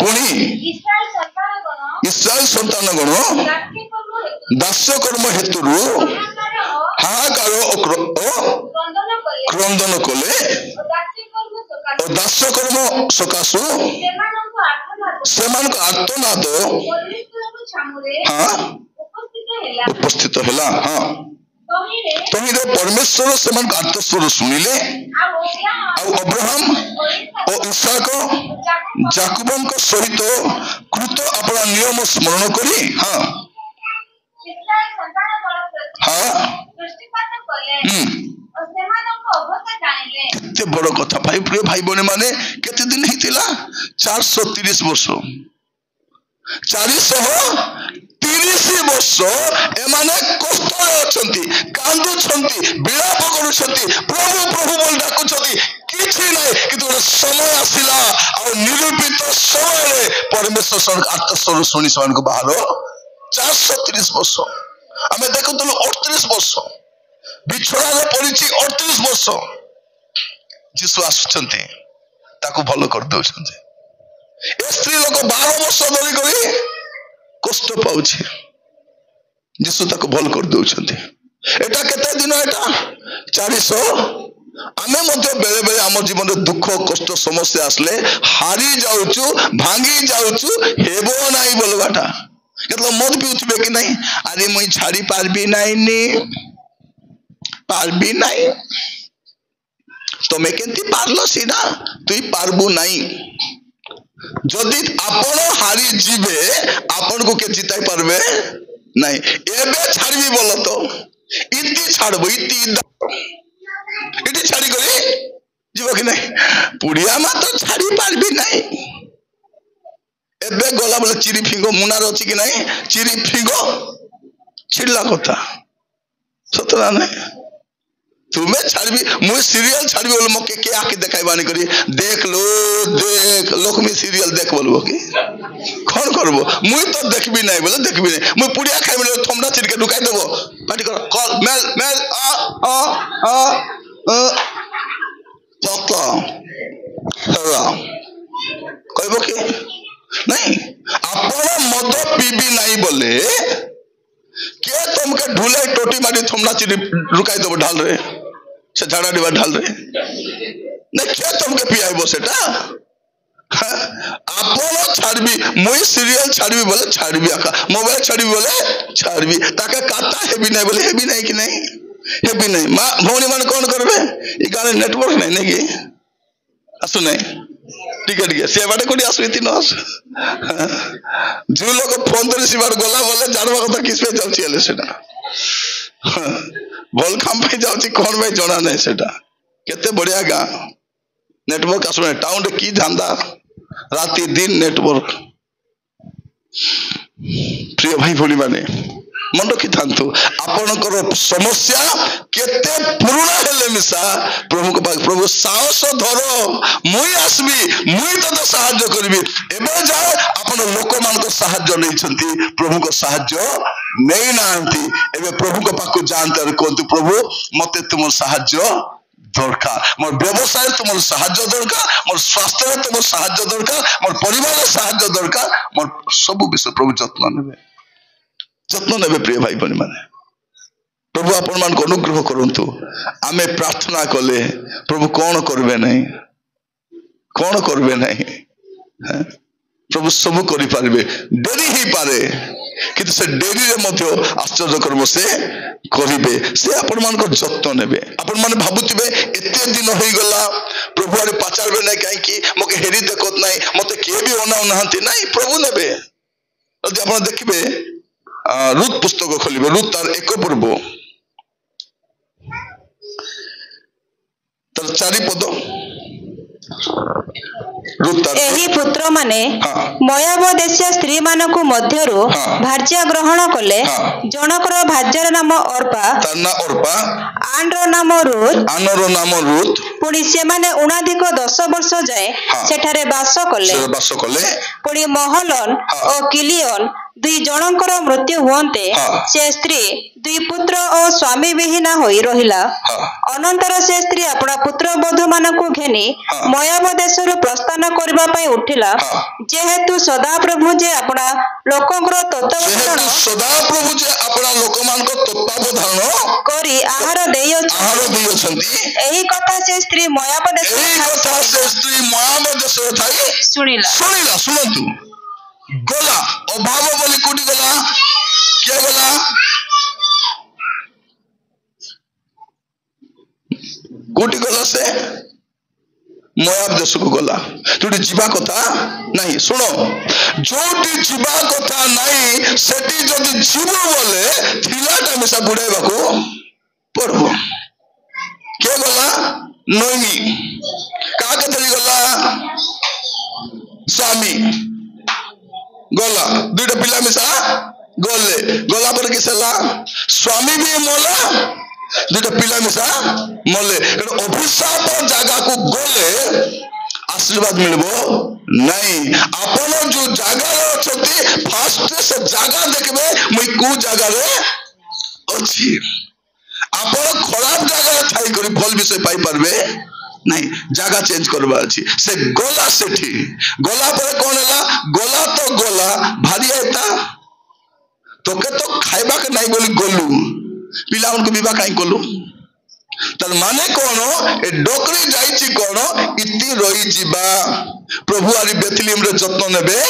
पुणी इस्राएल संतान गण दास कर्म हेतु हाहाकार क्रंदन कले और दास कर्म सकाशु सेमान आर्तनाद हाँ उपस्थित हेला हाँ तहिरे परमेश्वर सेमान आर्तस्वर सुनिले अब्राहम और इसहाक जाकुबन सहित कृत अपना नियम स्मरण करी हाँ हाँ केते बड़ कथा भाई प्रिय भाई बने माने केते दिन हितिला 430 वर्ष 430 वर्ष एमाने कष्ट अछंती कांदु छंती विलाप करू छंती प्रभु प्रभु बोल डाकु छंती किछि नै किंतु समय आसिला और निरूपित समय रे परमेश्वर स्वर्ग आत्मस्वर सुनी सन को बाहर 430 वर्ष हमें देखुतलु 38 वर्ष बिछड़ा रे पड़िछि 38 वर्ष जीसु आछंती ताको भलो कर दउ छंती ए स्त्री लोक 12 वर्ष धरि करी कष्ट पाउछि जीसु ताको भल कर दउ छंती एटा केते दिन एटा 400 आमे मध्य बेले बेले हम जीवन रे दुख कष्ट समस्या आसले हारी जाउछु भांगी जाउछु हेबो नाही बोलबाटा केतलो मद पिउथिबे कि नाही अरे मुई छाड़ी पारबी नाही नी पारबी नाही तमे केंती पारलो सीना तुई पारबू नाही जदि आपण हारी जीवे आपण को के जिताई पारबे नहीं एबे छाड़बी बोल तो इति छाड़बो इति छाड़ी करी जीव कि नहीं पुड़िया मा तो छाड़ी पारबी नहीं एबे गला बोले चिरी फिंगो मुनार अछि कि नहीं चिरी फिंगो छिड़ला कथा सतरा नहीं तुम्हें छाड़बी मुई सीरियल छाड़बी बोले मके के आके देखाइबानी करी देख लो देख लोकमी सीरियल देख बोलबो कि कौन करबो मुई तो देखबी नहीं बोले देखबी नहीं मुई पुड़िया खाइ बोले थमड़ा चिर के ढुकाई देबो पार्टी कर कॉल मेल मेल आ पता हरा कहबो कि नहीं आपण मद पीबी नहीं बोले के तुमके ढुले टोटी मारी थमड़ा चिर रुकाई देबो ढाल रे से झाड़ा डिबा ढाल रे नहीं के तुमके पियाइबो सेटा आपण छाड़बी मुई सीरियल छाड़बी बोले छाड़बी आका मोबाइल छाड़बी बोले छाड़बी ताके काटा हेबी नहीं बोले हेबी नहीं कि नहीं हेबी नहीं मां भौणी मान कौन करबे ई गाने नेटवर्क नहीं नेगी आसु नहीं ठीक है से बाटे कोडी आसु इति न आसु जो लोग फोन धरि सिबार गला बोले जानवा कथा किस पे जाउची हेले सेटा बोल काम पे जाउची कोन भाई जणा नहीं सेटा केते बढ़िया गा नेटवर्क आसु नहीं टाउन रे की धंदा राति दिन नेटवर्क प्रिय भाई भोली माने मन रखी थांतु आपनकर समस्या केते पुराना हेले मिसा प्रभु को प्रभु साहस धरो मुई आसबी मुई तो सहाय्य करबी एबे जाओ आपन लोक मान को सहाय्य नै छंती प्रभु को सहाय्य नै नांती एबे प्रभु को पाको जानते और कोंतु प्रभु मते तुम सहाय्य दरकार मोर व्यवसाय तुम सहाय्य दरकार मोर स्वास्थ्य तुम सहाय्य दरकार मोर परिवार सहाय्य दरकार मोर सब विषय प्रभु जत्न नेबे प्रिय भाई बनी माने प्रभु आपण मान को अनुग्रह करंतु आमे प्रार्थना कले प्रभु कौन करबे नहीं प्रभु सब करि पारबे डेरी ही पारे किंतु से डेरी रे मध्य आश्चर्य कर्म से करिबे से आपण मान को जत्न नेबे आपण माने भाबुतिबे एते दिन होई गला प्रभु आरे पचारबे नै काई कि मके हेरी देखत नै मते के भी ओना नहंती नै प्रभु नेबे यदि आपण देखिबे रुत पुस्तक खोलिबे रुत तार एक पर्व तार चारि पद एही पुत्र माने मोयाब देशीय स्त्री मानकु मध्यरु भार्या ग्रहण कले जनकर भार्यार नाम अर्पा तार ना अर्पा आनर नाम रुत पुणी से माने उनाधिक 10 वर्ष जाए सेठारे बास कले पुणी महलन और किलियन दुई जनकर मृत्यु हुंते से स्त्री दुई पुत्र और स्वामी विहीना होई रहिला अनंतर से स्त्री अपना पुत्र बधू मानकु घेनी मोयाब देशरु प्रस्थान करबा पई उठिला जेहेतु सदा प्रभु जे अपना लोकंकर तत्वधारण करी आहार देयछंती एही कथा से स्त्री मोयाब देश सुनिला सुनंतु गला अभाव बोली कोटी गला क्या गला कोटी गला से मोयाब देश को गला जोटी जीवा कथा नहीं सुनो जोटी जीवा कथा नहीं सेठी जदि जीव बोले थिलाटा मिसा बुड़ाइबा को पड़बो क्या गला नोनी का कथरी गला स्वामी गला दुईटा पिला मिसा गले गला पर किसला स्वामी भी मोला दुईटा पिला मिसा मोले अभिशाप जगह को गले आशीर्वाद मिलबो नहीं आपण जो जगह अछती फास्ट से जगह देखबे मुई को जगह रे अछि आपण खराब जगह थाई करी फल विषय पाई परबे नहीं जगह चेंज करबा अछि से गोला सेठी गोला पर कोन हला गोला तो गोला भारी आइता तोके तो खाइबा के नहीं बोली गोलू पिला उनको विवाह काई कोलू तर माने कोनो ए डोकरी जाईची कोनो इति रही जीवा प्रभु आरी बेथलेम रे जत्न नेबे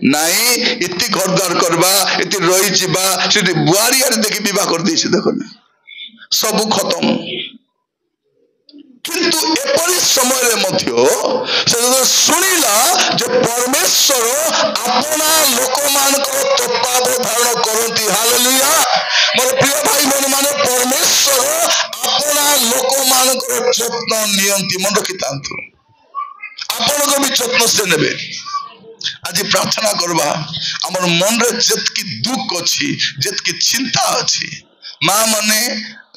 नाही इति घरदार करबा इति रही जीवा सेठी बुआरी आरी देखि विवाह कर दैछि देखो सब खत्म किंतु एपरी समय से शुणिला जे परमेश्वर अपना लोक मान तत्वावधान करती। हालेलुया। मोर प्रिय भाई बहन माने परमेश्वर अपना लोक मान जत्न नियंती। मन रखी था आपण को भी जत्न से नेबे। आज प्रार्थना करवा हमर मन रे जतकी दुख अछि जतकी चिंता अछि मां माने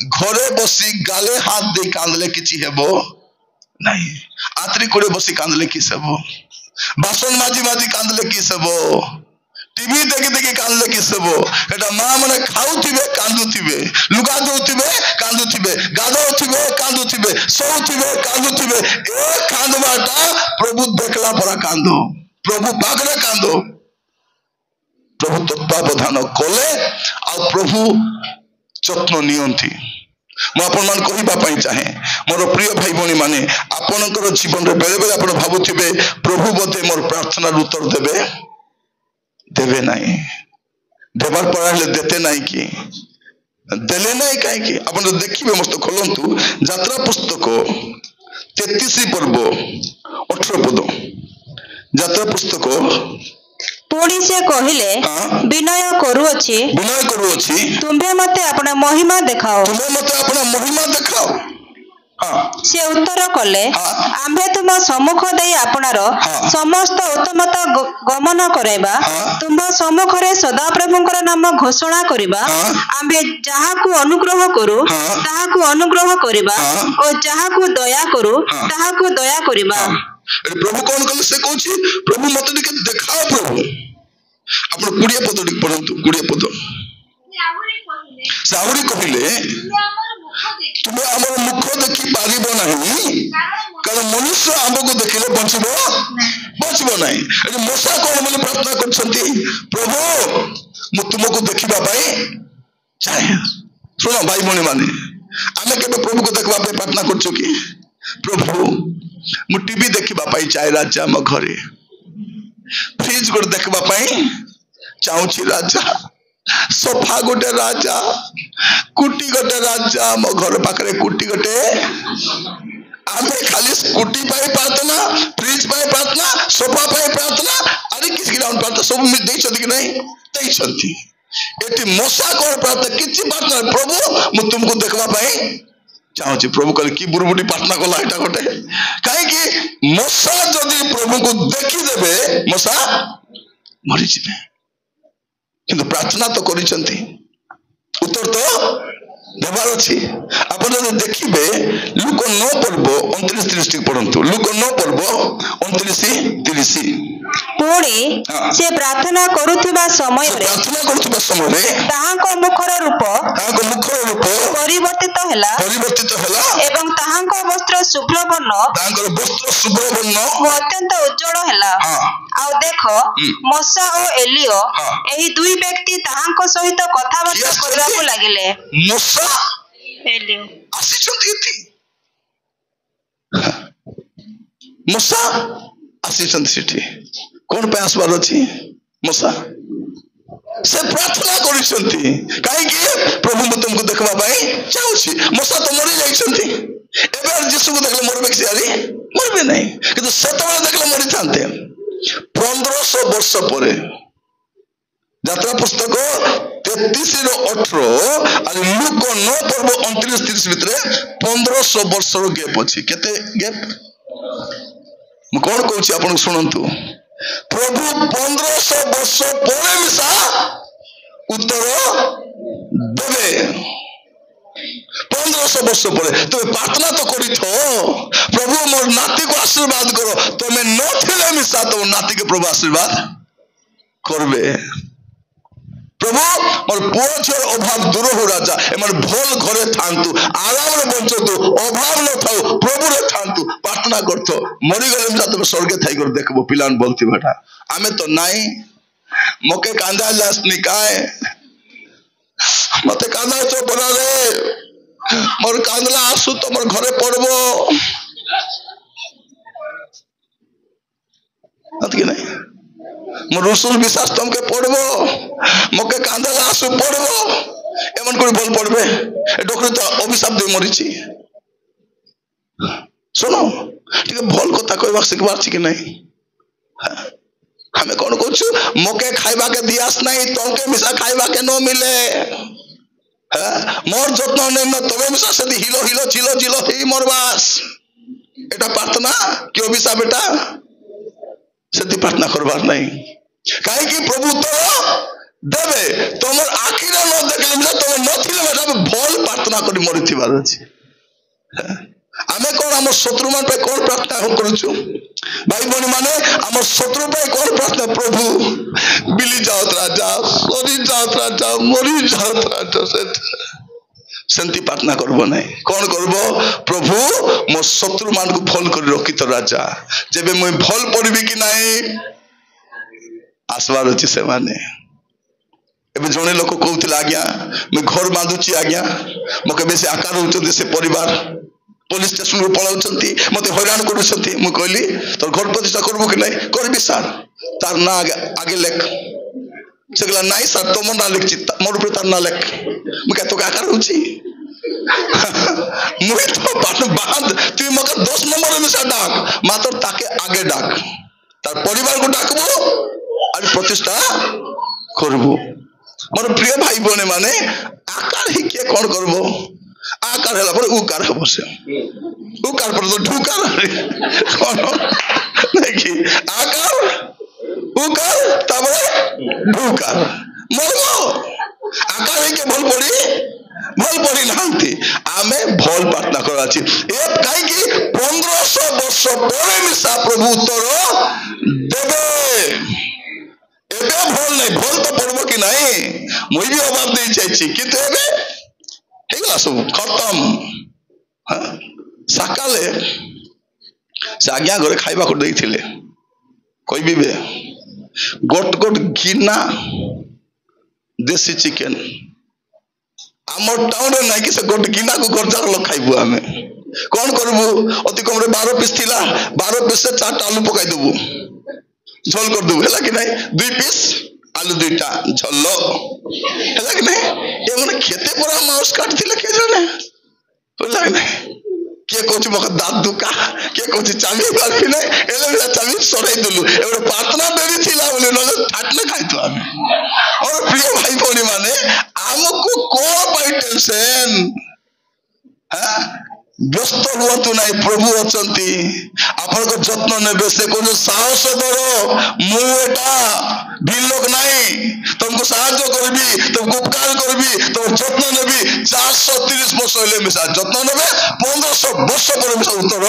घरे बसी गाले हाथ दे कांदले किछि हेबो नहीं। आतरी कोड़े बसी कांदले कि सबो बासन माजी माजी कांदले कि सबो टीवी देखि देखि कांदले कि सबो एटा मां माने खाउथिबे कांदुथिबे लुगा दोथिबे कांदुथिबे गादोथिबे कांदुथिबे सोउथिबे कांदुथिबे ए कांदबाटा प्रभु देखला परा कांदो प्रभु पागले कांदो प्रभु तत्वावधान कले आ प्रभु जत्न नियंती। मुझे कहवाई चाहे मोर प्रिय भाई भाई माने आपणकर जीवन में बेले बेले आप भावुवे प्रभु बोधे मोर प्रार्थना उत्तर देवे देवे नहीं देवार पड़ा देते नहीं कि देले नहीं कहीं आप देखिए मस्त खोलतु यात्रा पुस्तक 33 पर्व 18 पद यात्रा पुस्तक पुणी से कहले विनय करूअछि तुम्हें मते अपना महिमा देखाओ से उत्तर कले आम्भे तुम सम्मुख दे आपणार समस्त उत्तमता गमन करैबा तुम सम्मुख रे सदा प्रभुंकर नाम घोषणा करिबा आम्भे जाहाकू अनुग्रह करू ताहाकू अनुग्रह करिबा और जाहाकू दया करू ताहाकू दया करिबा। प्रभु कौन कले से कहछि प्रभु मते टिके देखाओ प्रभु आपण 20 पद टिक पढंतु 20 पद सावरी कहिले तुम हमर मुख देखि पारिबो नहीं कारण मनुष्य हमको देखिले बचबो नहीं। ए मूसा कौन माने प्रार्थना करछंती प्रभु मु तुमको देखिबा पाई चाहे सुनो भाई भणी माने आमे केबे प्रभु को देखबा पाई प्रार्थना करछो कि प्रभु मु टीवी देखिबा पाई चाहे राजा हम घरे फ्रिज गोटे देखबा पाई चाहूची राजा सोफा गोटे राजा कुटी गोटे राजा मो घर पाखरे कुटी गोटे आमे खाली स्कूटी पाई प्रार्थना फ्रिज पाई प्रार्थना सोफा पाई प्रार्थना अरे किसी ग्राउंड प्रार्थना सब देई छथि कि नहीं देई छथि एटी मोसा कोन प्रार्थना किछि प्रार्थना प्रभु मु तुमको देखबा पाई चाहूची प्रभु कहले कि बुरबुटी प्रार्थना कला एटा गोटे काहे कि मोसा जदि प्रभु को देखि देबे मोसा मरि जिबे किंतु प्रार्थना तो करिसंती उत्तर तो देवार अछि। आपण जदि देखिबे लूक 9 पर्व 29-30 पढंतु लूक 9 पर्व 29-30 पुणी से प्रार्थना करुथिबा समय रे ताहाको मुखर रूप परिवर्तित हला एवं ताहाको वस्त्र शुभ्र वर्ण अत्यंत उज्जवल हला। आ देख मूसा और एलियो एही दुई व्यक्ति ताहाको सहित कथाबार्ता करबाकू लागिले। मूसा एलियो मूसा आसीचंती सेठी कौन पे आसबार अछि मूसा से प्रार्थना करिसंती काहे कि प्रभु मु तुमको देखबा पाई चाहूछी मूसा तो मरि जाइसंती एबे यीशु को देखले मरबे कि आरी मरबे नहीं किंतु सेतबे देखले मरि थांते 1500 वर्ष परे यात्रा पुस्तक 33-18 और लूक 9 पर्व 29-30 भितरे 1500 वर्ष रो गैप अछि केते गैप मु कोन कहूची आपण सुनंतु प्रभु 1500 वर्ष परे मिसा उत्तर देवे 1500 वर्ष परे तुम प्रार्थना तो करी थो प्रभु मोर नाती को आशीर्वाद करो तुम न थिले मिसा तो नाती के प्रभु आशीर्वाद करबे प्रभु मोर पुओ छर अभाव दूर हो राजा एमर भल घरे थांतु आराम रे बंचतु अभाव न थाउ प्रभु रे थांतु प्रार्थना करथो मरि गले मिसा तुम स्वर्गे थाई कर देखबो पिलान बोलती बेटा आमे तो नाही मोके कांदा लास निकाय मते कांदा चो बना रे मोर कांदला आसु तो मोर घरे पड़बो अत के नहीं मोर रसूल विश्वास तुमके पड़बो मोके कांदला आसु पड़बो एमन कोई बोल पड़बे ए डोकरे तो अभिशाप दे मरिची सुनो टिके भल कथा कहवा शिखबार कि नहीं हमें कौन कहू मोके खाइबा के दियास नहीं तोके मिसा खाइबा के न मिले मोर जत्न नहीं न तबे मिसा से हिलो हिलो चिलो चिलो ही मोर बास एटा प्रार्थना क्यों बिसा बेटा से प्रार्थना करबार नहीं कहीं कि प्रभु तो देवे तुमर आखिर न देखले मिसा तुम नथिले बेटा भल प्रार्थना करी मरि थिबार अछि आमे कौन आम शत्रु मान पे कौन प्रार्थना हम करूछु भाई बहनी माने आम शत्रु पे कौन प्रार्थना प्रभु बिली जाओ राजा सरी जाओ राजा मरी जाओ राजा सेंती प्रार्थना करबो नहीं कौन करबो प्रभु मो शत्रु मान को भल कर रखी तो राजा जेबे मुई भल पड़बी कि नहीं आसबार अछि से माने एबे जने लोक कहउतिला आज्ञा मैं घर बांधुची आज्ञा मके बेसी आकार होउछ से परिवार पुलिस स्टेशन को पलाउछंती मते हैरान करूछंती मु कहली तोर घर प्रतिष्ठा करबो कि नहीं करबी सर तार ना आगे लेख से कहला नहीं सर तो मन ना लिखछि मोर ऊपर तार ना लेख मु कह तो आकार होउछि मु तो बांध तू मके 10 नंबर में से डाक मात्र ताके आगे डाक तार परिवार को डाकबो और प्रतिष्ठा करबो मोर प्रिय भाई बहने माने आकार ही के कौन करबो आकार हला पर उकार हबो से उकार पर तो ढुकार कौन देखि आकार उकार तबरे ढुकार मरगो आकार ही के भल पड़ी नांती आमे भल प्रार्थना करा छी ए काई कि 1500 वर्ष परे मिसा प्रभु उत्तर देबे एबे भल नहीं भल तो पड़बो कि नहीं मुई भी अभाव दे चाहछि किंतु एबे हेगला सब खत्म सकाले से आज्ञा घरे खाइबा को देइथिले कहबी बे गोट गोट गिना देसी चिकन आमर टाउन रे नाही कि से गोट गिना को गरजार लोग खाइबो हमें कौन करबो अति कम रे 12 पीस थिला 12 पीस से 4 आलू पकाई देबो झोल कर दू हैला कि नहीं 2 पीस आलू 2टा झोल हैला कि नहीं ये माने खेते पूरा मांस काट थिले के जाने होला कि नहीं के कोची मक दांत दुका के कोची चामी बाकी नहीं एले चामी सराई दलु एबे प्रार्थना देरी थिला बोले न ठाटले खाइतो आमे और प्रिय भाई बहनी माने हमको कोन पाई टेंशन हां व्यस्त हुआ नहीं प्रभु अचंती आपन को जत्न नेबे से कोन साहस धरो मु एटा भिलोक नहीं तुमको साहाय्य करबी तुमको उपकार करबी तुम जत्न नेबी 430 वर्ष होले मिसा जत्न नेबे 1500 वर्ष पर मिसा उत्तर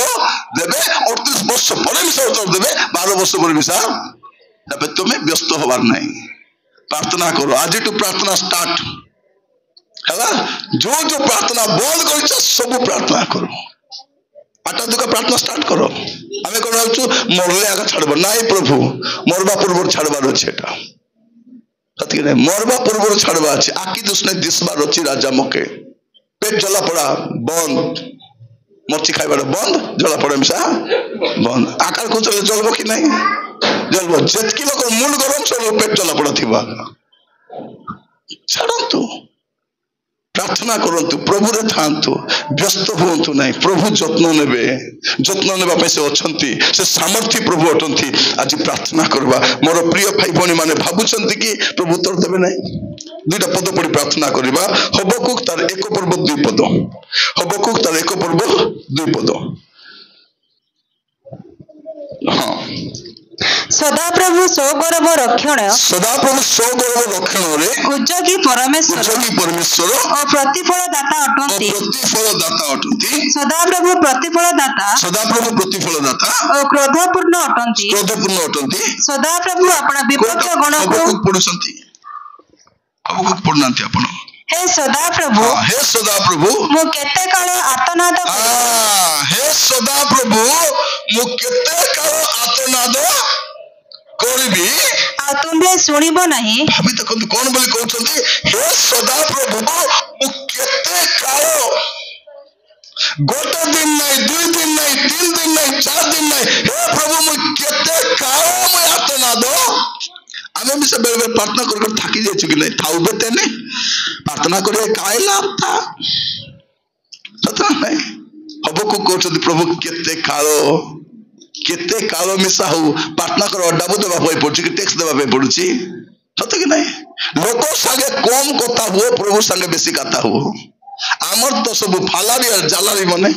देबे 38 वर्ष पर मिसा उत्तर देबे 12 वर्ष पर मिसा तबे तुम्हें व्यस्त होबार नहीं प्रार्थना करो आज टू प्रार्थना स्टार्ट हैला जो जो प्रार्थना बंद कर सब प्रार्थना करो आटा दुका प्रार्थना स्टार्ट करो हमें कोन होछु मरले आगा छाड़बो नाही प्रभु मरबा पूर्व छाड़बार अछि एटा सत्य नहीं मरबा पूर्व छाड़बा अछि आकी दुसने दिसबार अछि राजा मके पेट जला पड़ा बंद मरची खाइबार बंद जला पड़ा मिसा बंद आकार को चले जलबो कि नहीं जलबो जेतकी लोक मूल गरम चलो पेट जला पड़ा थिबा छाड़ंतु प्रार्थना करंतु प्रभु रे थांतु व्यस्त होंतु नहीं प्रभु जत्न नेबा पे से अछंती से सामर्थ्य प्रभु अटंती आज प्रार्थना करबा मोर प्रिय भाई बहनी माने भाबुचंती कि प्रभु उत्तर देबे नहीं दुईटा पद पड़ी प्रार्थना करबा हबकुक तार एक पर्व 2 पद हबकुक तार एक पर्व 2 पद हां सदाप्रभु सौगौरव रक्षण रे उज्जगी परमेश्वर और प्रतिफल दाता अटंती सदाप्रभु प्रतिफल दाता और क्रोधपूर्ण अटंती सदाप्रभु अपना विपक्ष गण को पढुसंती अब को पढनांती आपण हे सदाप्रभु मु केते काल आर्तनाद हे सदाप्रभु मु केते काल आर्तनाद करबी आ तुमे सुनिबो नहीं अभी तक कौन बोली कहउछंती हे सदाप्रभु मु केते काल गोटे दिन नहीं 2 दिन नहीं 3 दिन नहीं 4 दिन नहीं हे प्रभु मु केते काल मु आर्तनाद आमे भी सब बेर प्रार्थना कर थाकी जाय छु कि नहीं थाउ बेते ने प्रार्थना करे काय लाभ था सता नहीं हबो को कहउछंती प्रभु केते काल केते कालो मिसा हो प्रार्थना कर अड्डाबो देबा पई पड़छि कि टैक्स देबा पई पड़छि सत कि नहीं लोक संगे कम कथा हुओ प्रभु संगे बेसी कथा हुओ आमर तो सब फालारी और जालारी मने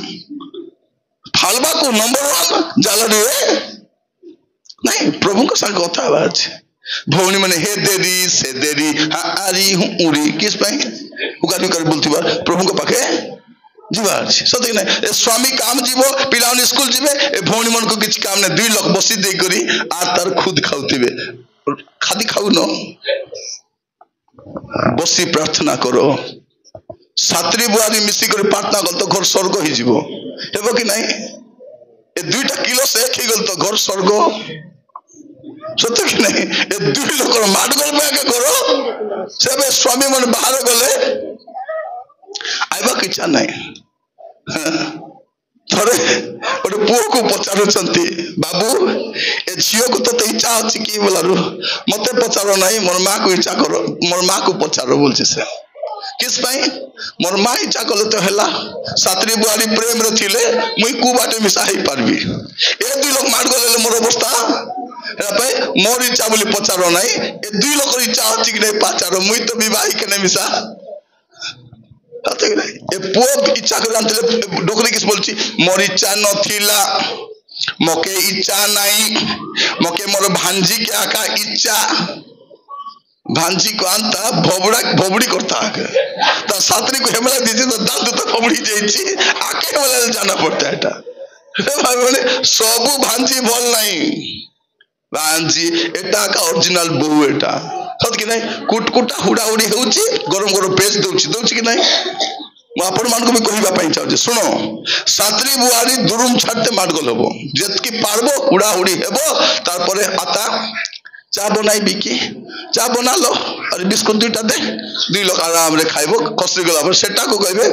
फालबा को नंबर 1 जालारी रे नहीं प्रभु को संग कथा बाज भौणी माने हे देरी से देरी आरी हूं उरी किस पाई उगारी कर बोलती बार प्रभु को पाखे जीवार सत कि नहीं ए स्वामी काम जीवो पिलाउन स्कूल जीवे ए भौणी मन को किछ काम ने 2 लोक बसी दे करी आ तार खुद खाउतिबे खादी खाऊ न बसी प्रार्थना करो सात्री बुआरी मिसी कर प्रार्थना कल तो घर स्वर्ग ही जीवो हेबो कि नहीं ए 2 किलो से एक ही गल तो घर स्वर्ग सत्य कि नहीं ए 2 लोक माड गल पे के करो सब स्वामी मन बाहर गले आइबा कि इच्छा नहीं थोड़े और पुओ को पचारुचंती बाबू ए झियो को तो इच्छा अछि कि बोलारु मते पचारो नहीं मोर मां को इच्छा करो मोर मां को पचारो बोलछि से किस पाई मोर मां इच्छा कले तो हेला सात्री बुआरी प्रेम रे थिले मुई को बाटे मिसा ही पारबी ए 2 लोग मार गले मोर अवस्था एरा पाई मोर इच्छा बोली पचारो नहीं ए 2 लोग इच्छा अछि कि नहीं पचारो मुई तो विवाही के नहीं मिसा ए पुओ इच्छा कर जानते डोकरी किस बोलछि मोर इच्छा नथिला मके इच्छा नहीं मके मोर भांजी के आका इच्छा भांजी को अंता भोबड़ी करता है तो सात्री को हेमला दीजिए तो दांत तो भोबड़ी जाइछि आके वाला जाना पड़ता है एटा माने सबु भांजी भल नहीं भांजी एटा का ओरिजिनल बहु एटा सत कि नहीं कुटकुटा हुड़ा हुड़ी होउछि गरम गरम पेज दोछि कि नहीं मु आपण मान को भी कहिबा पई चाहू सुनो सात्री बुआरी दुरुम छाड़ते माडगल हबो जेतकी पारबो हुड़ा हुड़ी हेबो तार परे आता चा बनाई बिकी चा बना लो और बिस्कुट 2टा दे 2 लोग आराम रे खाइबो खसरी गला पर सेटा को कहबे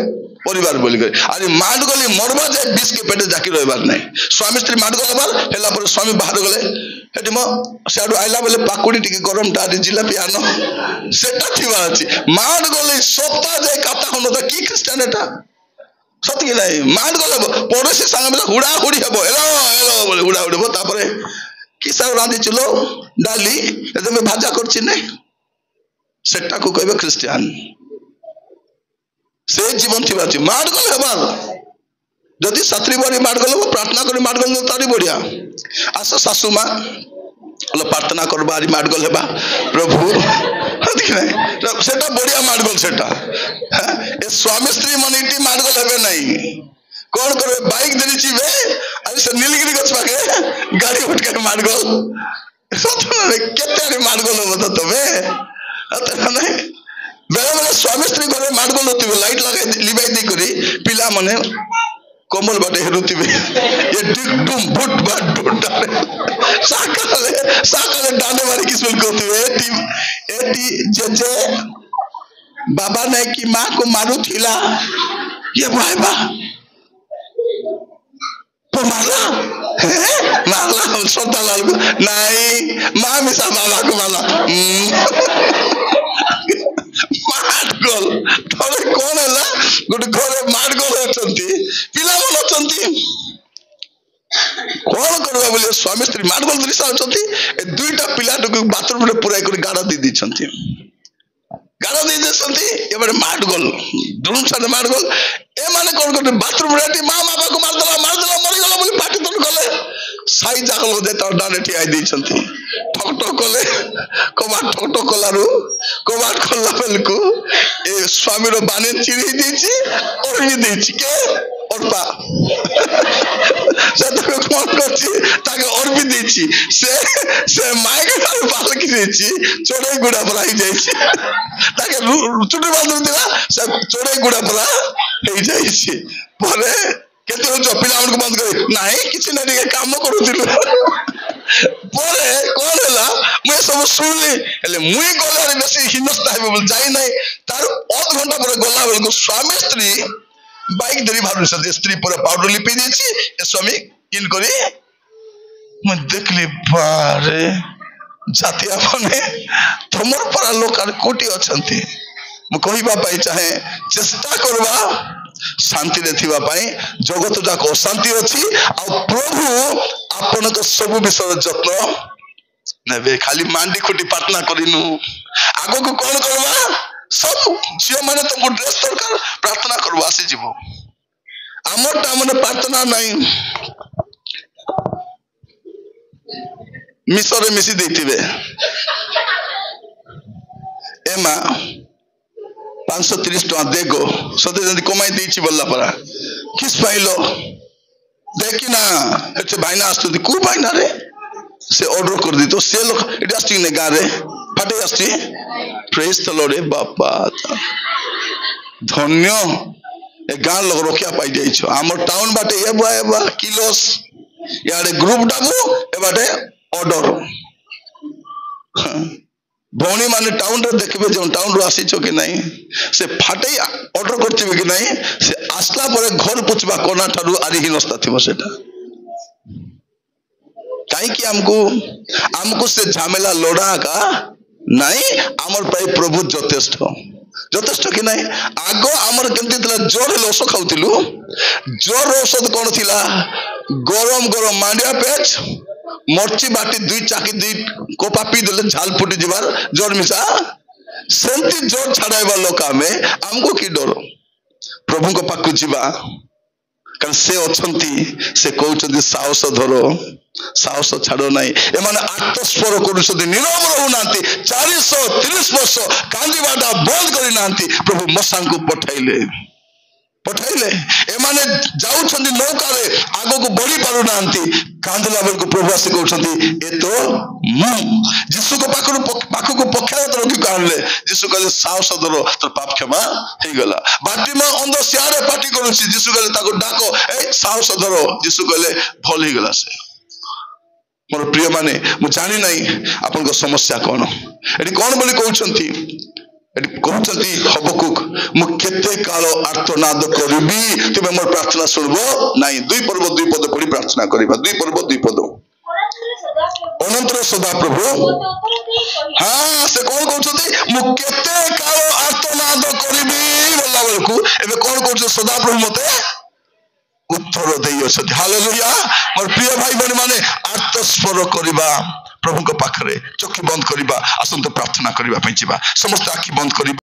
परिवार बोली करे अरे माडगली मरबा जे 20 के पेटे जाकी रहबार नहीं स्वामी स्त्री माडगल बार हेला पर स्वामी बाहर गले हेटी म साडू आइला बोले पाकुडी टिके गरम टारी जिलापी आनो सेटा थिबा अछि माडगली सप्ताह जे कथा होनो त की क्रिश्चियन एटा सत कि नहीं माडगल पड़ोसी संग बोले हुड़ा हुड़ी हेबो हेलो बोले हुड़ा हुड़ी बता परे किसा रांधी चलो डाली एते में भाजा करछि नहीं सेटा को कहबे क्रिश्चियन से जीवन थिबा अछि माडगल हेबार जदि सात्री बारी माडगल हो प्रार्थना करी माडगल तारी बढ़िया आस सासू मां लो प्रार्थना करबारी माडगल हेबा प्रभु ठीक है सेटा बढ़िया माडगल सेटा ए स्वामी स्त्री मनिटी माडगल हेबे नहीं कौन करे बाइक देरी छिबे अरे से नीलगिरी गछ पाके गाड़ी उठके माडगल सतने केते माडगल हो त तबे अत नहीं बेले बेले स्वामी स्त्री घरे माडगल होती लाइट लगाई लिबाई दे करी पिला माने कोमल बाटे हेरुतिबे ये डिक डुम बुट बाट डोटारे साकाले डांडे मारी किस्मत कोतिबे एटी जे बाबा ने की मां को मारू थिला ये भाईबा तो मारला छोटा लाल को नहीं मां मिसा बाबा को मारला माडगल तोरे कोन हला गुड घरे माडगल होचंती पिला मन होचंती कोन करबा बोले स्वामी स्त्री माडगल दृश्य होचंती ए 2टा पिला टक बाथरूम रे पुराई कर गाड़ा दे दिछंती गाड़ा दे देसंती एबे माडगल दुनु छने माडगल ए माने कोन कर बाथरूम रे मां बाबा को मार दला मरि गला बोली पाटी तन गले साई जागल दे त डाने ठियाई दिछंती ठक ठक कले कबाट ठक ठक कलारु कबाट खोला बेलकु ए स्वामी रो बाने चिड़ी देछि और भी देछि के औरपा से तो कोन करछि ताके और भी देछि से माइक पर बाल की देछि चोरे गुडा पराई जाइछि ताके चुटी बांधु दिला से चोरे गुडा परा हे जाइछि परे केते हो पिला उनको बंद करे नाही किछि ना के काम करूथिलु परे कोन हला मैं सब सुनली हेले मुई गलारे बेसी हिनस्ता हेबे बोल जाई नाही तार आध घंटा पर गला बेल को स्वामी स्त्री बाइक धरी भारू से स्त्री पर पाउडर लिपि देछि ए स्वामी इन करी मैं देखली बारे जाति आपने तमर पर लोक कोटी अछंती म कहिबा पाई चाहे चेष्टा करबा शांति रे थिबा पाई जगत जाक अशांति अछि आ प्रभु आपण तो सब विषय जत्न नेबे खाली मांडी खुटी प्रार्थना करिनु आगो को कोन करबा सब झियो माने तुमको ड्रेस दरकार प्रार्थना करबो आसी जीवो हमरटा माने प्रार्थना नहीं मिसरे मिसी देथिबे एमा 530 टका देगो सते जदी कमाई देछि बोलला परा किस पाइलो देखि ना एते भाईना आस्तुति को भाईना रे से ऑर्डर कर दी तो से लोग इडास्टिंग ने गारे फाटे आस्ति प्रेज द लॉर्ड बापा धन्य ए गान लोग रोकिया पाई जाइछो हमर टाउन बाटे एबा किलोस याडे ग्रुप डाबो ए बाटे ऑर्डर भौणी माने टाउन रे देखबे जो टाउन रो आसीछो कि नहीं से फाटे ऑर्डर करथिबे कि नहीं से आसला परे घर पुछबा कोना ठारू आरी ही नस्ता थिबो सेटा काई कि हमको से झमेला लोड़ा का नहीं हमर पाई प्रभु यथेष्ट यथेष्ट कि नहीं आगो हमर केमती तला जोर लोस खाउतिलु जोर औषध कोन थिला गरम गरम मांडिया पेच मरची बाटी दुई चाकी दुई कोपा पी देले झाल फुटी जिबार जोर मिसा सेंती जोर छाड़ाइबा लोका में हमको की डर प्रभु को पाकु जिबा कारण से अछंती से कहउछंती साहस धरो साहस छाड़ो नहीं ए माने आत्मस्पर करूछंती निरव रहू नांती 430 वर्ष कांदीबाटा बंद करी नांती प्रभु मसान को पठाइले ए माने जाउछंती नौका रे आगो को बढ़ी पारु नांती कांदला बेल को प्रभु आसी कहउछंती ए तो मु यीशु को पाखु को पखायत रोकी काढले यीशु कहले साहस धरो तो पाप क्षमा हे गला बाटी में अंदर सियारे पाटी करूछि यीशु कहले ताको डाको ए साहस धरो यीशु कहले भल हे गला से मोर प्रिय माने मु जानि नहीं आपन को समस्या कोन एडी कोन बोली कहउछंती एडी कहउछंती हबकुक मु केते कालो आर्तनाद करबी तुमे मोर प्रार्थना सुनबो नहीं दुई पद पड़ी प्रार्थना करबा दुई पद अनंतर सदा प्रभु हां से कोन कहउछंती मु केते कालो आर्तनाद करबी बोलला बेलकू एबे कोन कहउछ सदा प्रभु मते उत्तर देई अछि हालेलुया मोर प्रिय भाई बहन माने आत्मस्पर करिबा प्रभु को पाखरे चोखी बंद करिबा आसंत प्रार्थना करिबा पई जिबा समस्त आखि बंद करिबा।